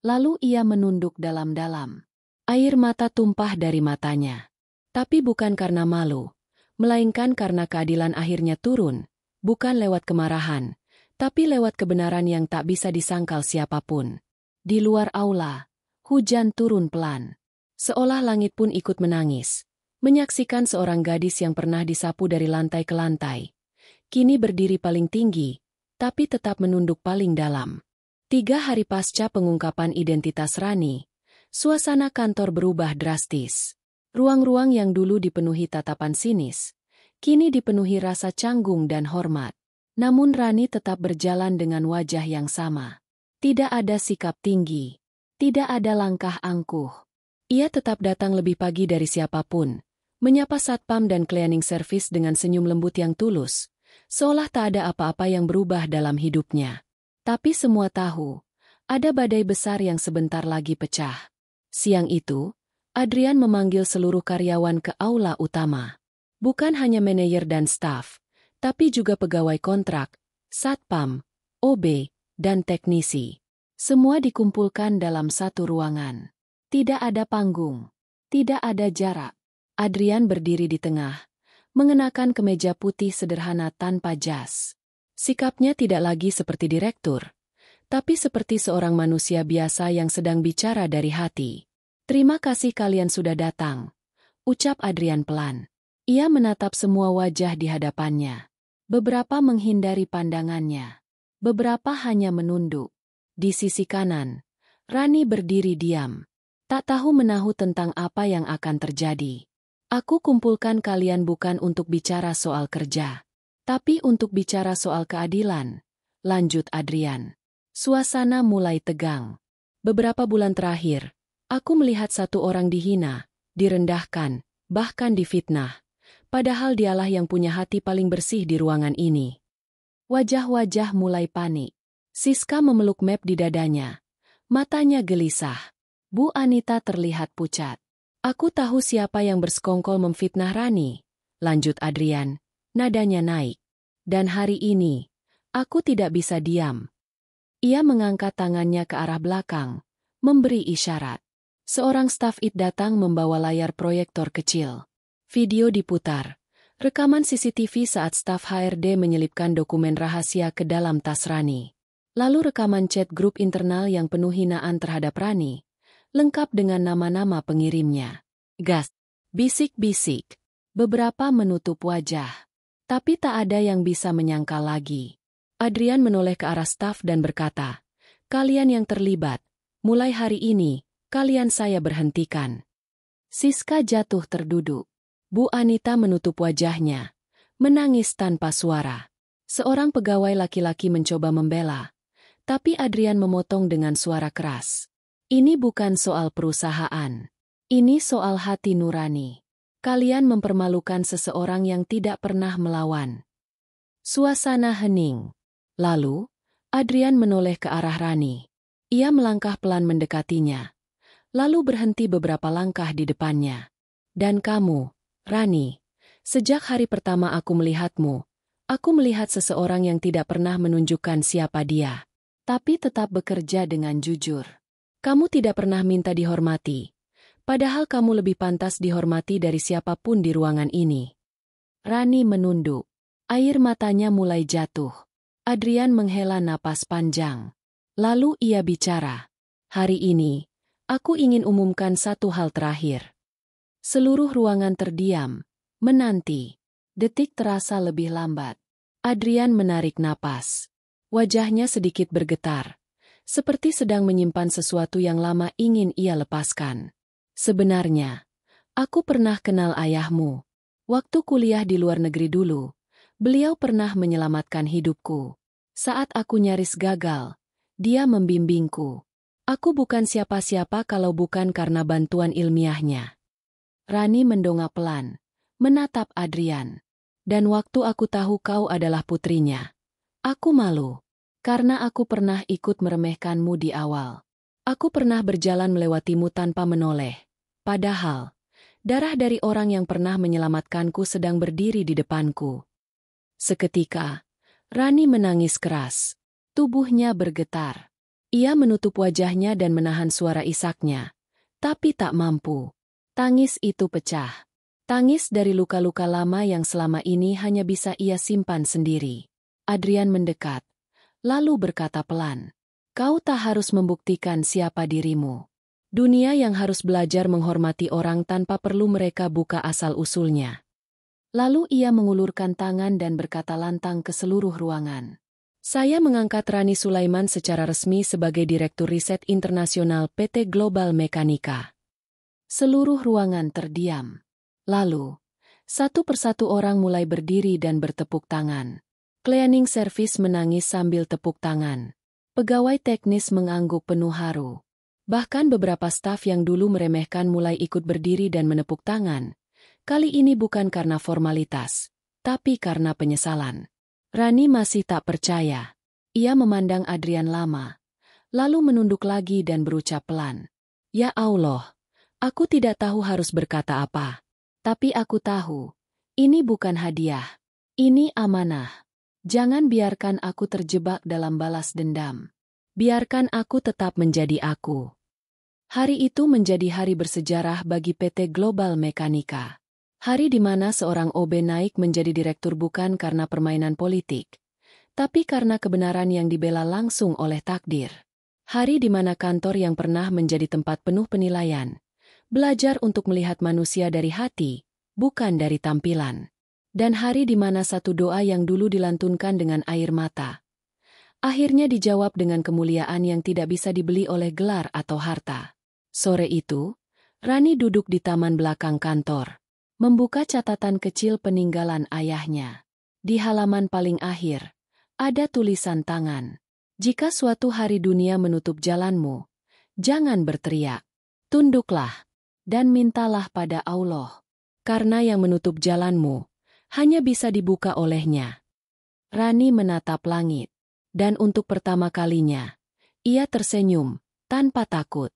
Speaker 1: Lalu ia menunduk dalam-dalam. Air mata tumpah dari matanya. Tapi bukan karena malu, melainkan karena keadilan akhirnya turun, bukan lewat kemarahan, tapi lewat kebenaran yang tak bisa disangkal siapapun. Di luar aula, hujan turun pelan. Seolah langit pun ikut menangis. Menyaksikan seorang gadis yang pernah disapu dari lantai ke lantai. Kini berdiri paling tinggi, tapi tetap menunduk paling dalam. 3 hari pasca pengungkapan identitas Rani, suasana kantor berubah drastis. Ruang-ruang yang dulu dipenuhi tatapan sinis, kini dipenuhi rasa canggung dan hormat. Namun Rani tetap berjalan dengan wajah yang sama. Tidak ada sikap tinggi. Tidak ada langkah angkuh. Ia tetap datang lebih pagi dari siapapun. Menyapa satpam dan cleaning service dengan senyum lembut yang tulus, seolah tak ada apa-apa yang berubah dalam hidupnya. Tapi semua tahu, Ada badai besar yang sebentar lagi pecah. Siang itu, Adrian memanggil seluruh karyawan ke aula utama. Bukan hanya manajer dan staf, tapi juga pegawai kontrak, satpam, OB, dan teknisi. Semua dikumpulkan dalam satu ruangan. Tidak ada panggung. Tidak ada jarak. Adrian berdiri di tengah, mengenakan kemeja putih sederhana tanpa jas. Sikapnya tidak lagi seperti direktur, tapi seperti seorang manusia biasa yang sedang bicara dari hati. "Terima kasih kalian sudah datang," ucap Adrian pelan. Ia menatap semua wajah di hadapannya. Beberapa menghindari pandangannya. Beberapa hanya menunduk. Di sisi kanan, Rani berdiri diam. Tak tahu menahu tentang apa yang akan terjadi. "Aku kumpulkan kalian bukan untuk bicara soal kerja, tapi untuk bicara soal keadilan," lanjut Adrian. Suasana mulai tegang. Beberapa bulan terakhir, aku melihat satu orang dihina, direndahkan, bahkan difitnah. Padahal dialah yang punya hati paling bersih di ruangan ini. Wajah-wajah mulai panik. Siska memeluk map di dadanya. Matanya gelisah. Bu Anita terlihat pucat. "Aku tahu siapa yang bersekongkol memfitnah Rani," lanjut Adrian. Nadanya naik. "Dan hari ini, aku tidak bisa diam." Ia mengangkat tangannya ke arah belakang, memberi isyarat. Seorang staf IT datang membawa layar proyektor kecil. Video diputar. Rekaman CCTV saat staf HRD menyelipkan dokumen rahasia ke dalam tas Rani. Lalu rekaman chat grup internal yang penuh hinaan terhadap Rani, lengkap dengan nama-nama pengirimnya. "Gas!" bisik-bisik. Beberapa menutup wajah. Tapi tak ada yang bisa menyangkal lagi. Adrian menoleh ke arah staf dan berkata, "Kalian yang terlibat, mulai hari ini, kalian saya berhentikan." Siska jatuh terduduk. Bu Anita menutup wajahnya, menangis tanpa suara. Seorang pegawai laki-laki mencoba membela, tapi Adrian memotong dengan suara keras. "Ini bukan soal perusahaan. Ini soal hati nurani. Kalian mempermalukan seseorang yang tidak pernah melawan." Suasana hening. Lalu, Adrian menoleh ke arah Rani. Ia melangkah pelan mendekatinya, lalu berhenti beberapa langkah di depannya. "Dan kamu, Rani, sejak hari pertama aku melihatmu, aku melihat seseorang yang tidak pernah menunjukkan siapa dia, tapi tetap bekerja dengan jujur. Kamu tidak pernah minta dihormati, padahal kamu lebih pantas dihormati dari siapapun di ruangan ini." Rani menunduk. Air matanya mulai jatuh. Adrian menghela napas panjang. Lalu ia bicara. "Hari ini, aku ingin umumkan satu hal terakhir." Seluruh ruangan terdiam, menanti. Detik terasa lebih lambat. Adrian menarik napas. Wajahnya sedikit bergetar, seperti sedang menyimpan sesuatu yang lama ingin ia lepaskan. "Sebenarnya, aku pernah kenal ayahmu. Waktu kuliah di luar negeri dulu, beliau pernah menyelamatkan hidupku. Saat aku nyaris gagal, dia membimbingku. Aku bukan siapa-siapa kalau bukan karena bantuan ilmiahnya." Rani mendongak pelan, menatap Adrian. "Dan waktu aku tahu kau adalah putrinya, aku malu. Karena aku pernah ikut meremehkanmu di awal. Aku pernah berjalan melewatimu tanpa menoleh. Padahal, darah dari orang yang pernah menyelamatkanku sedang berdiri di depanku." Seketika, Rani menangis keras. Tubuhnya bergetar. Ia menutup wajahnya dan menahan suara isaknya, tapi tak mampu. Tangis itu pecah. Tangis dari luka-luka lama yang selama ini hanya bisa ia simpan sendiri. Adrian mendekat, lalu berkata pelan, "Kau tak harus membuktikan siapa dirimu. Dunia yang harus belajar menghormati orang tanpa perlu mereka buka asal-usulnya." Lalu ia mengulurkan tangan dan berkata lantang ke seluruh ruangan, "Saya mengangkat Rani Sulaiman secara resmi sebagai Direktur Riset Internasional PT Global Mekanika." Seluruh ruangan terdiam. Lalu, satu persatu orang mulai berdiri dan bertepuk tangan. Cleaning service menangis sambil tepuk tangan. Pegawai teknis mengangguk penuh haru. Bahkan beberapa staf yang dulu meremehkan mulai ikut berdiri dan menepuk tangan. Kali ini bukan karena formalitas, tapi karena penyesalan. Rani masih tak percaya. Ia memandang Adrian lama, lalu menunduk lagi dan berucap pelan. Ya Allah, aku tidak tahu harus berkata apa. Tapi aku tahu, ini bukan hadiah. Ini amanah. Jangan biarkan aku terjebak dalam balas dendam. Biarkan aku tetap menjadi aku. Hari itu menjadi hari bersejarah bagi PT Global Mekanika. Hari di mana seorang OB naik menjadi direktur bukan karena permainan politik, tapi karena kebenaran yang dibela langsung oleh takdir. Hari di mana kantor yang pernah menjadi tempat penuh penilaian, belajar untuk melihat manusia dari hati, bukan dari tampilan. Dan hari di mana satu doa yang dulu dilantunkan dengan air mata, akhirnya dijawab dengan kemuliaan yang tidak bisa dibeli oleh gelar atau harta. Sore itu, Rani duduk di taman belakang kantor, membuka catatan kecil peninggalan ayahnya. Di halaman paling akhir, ada tulisan tangan. Jika suatu hari dunia menutup jalanmu, jangan berteriak. Tunduklah, dan mintalah pada Allah. Karena yang menutup jalanmu, hanya bisa dibuka olehnya. Rani menatap langit, dan untuk pertama kalinya, ia tersenyum, tanpa takut.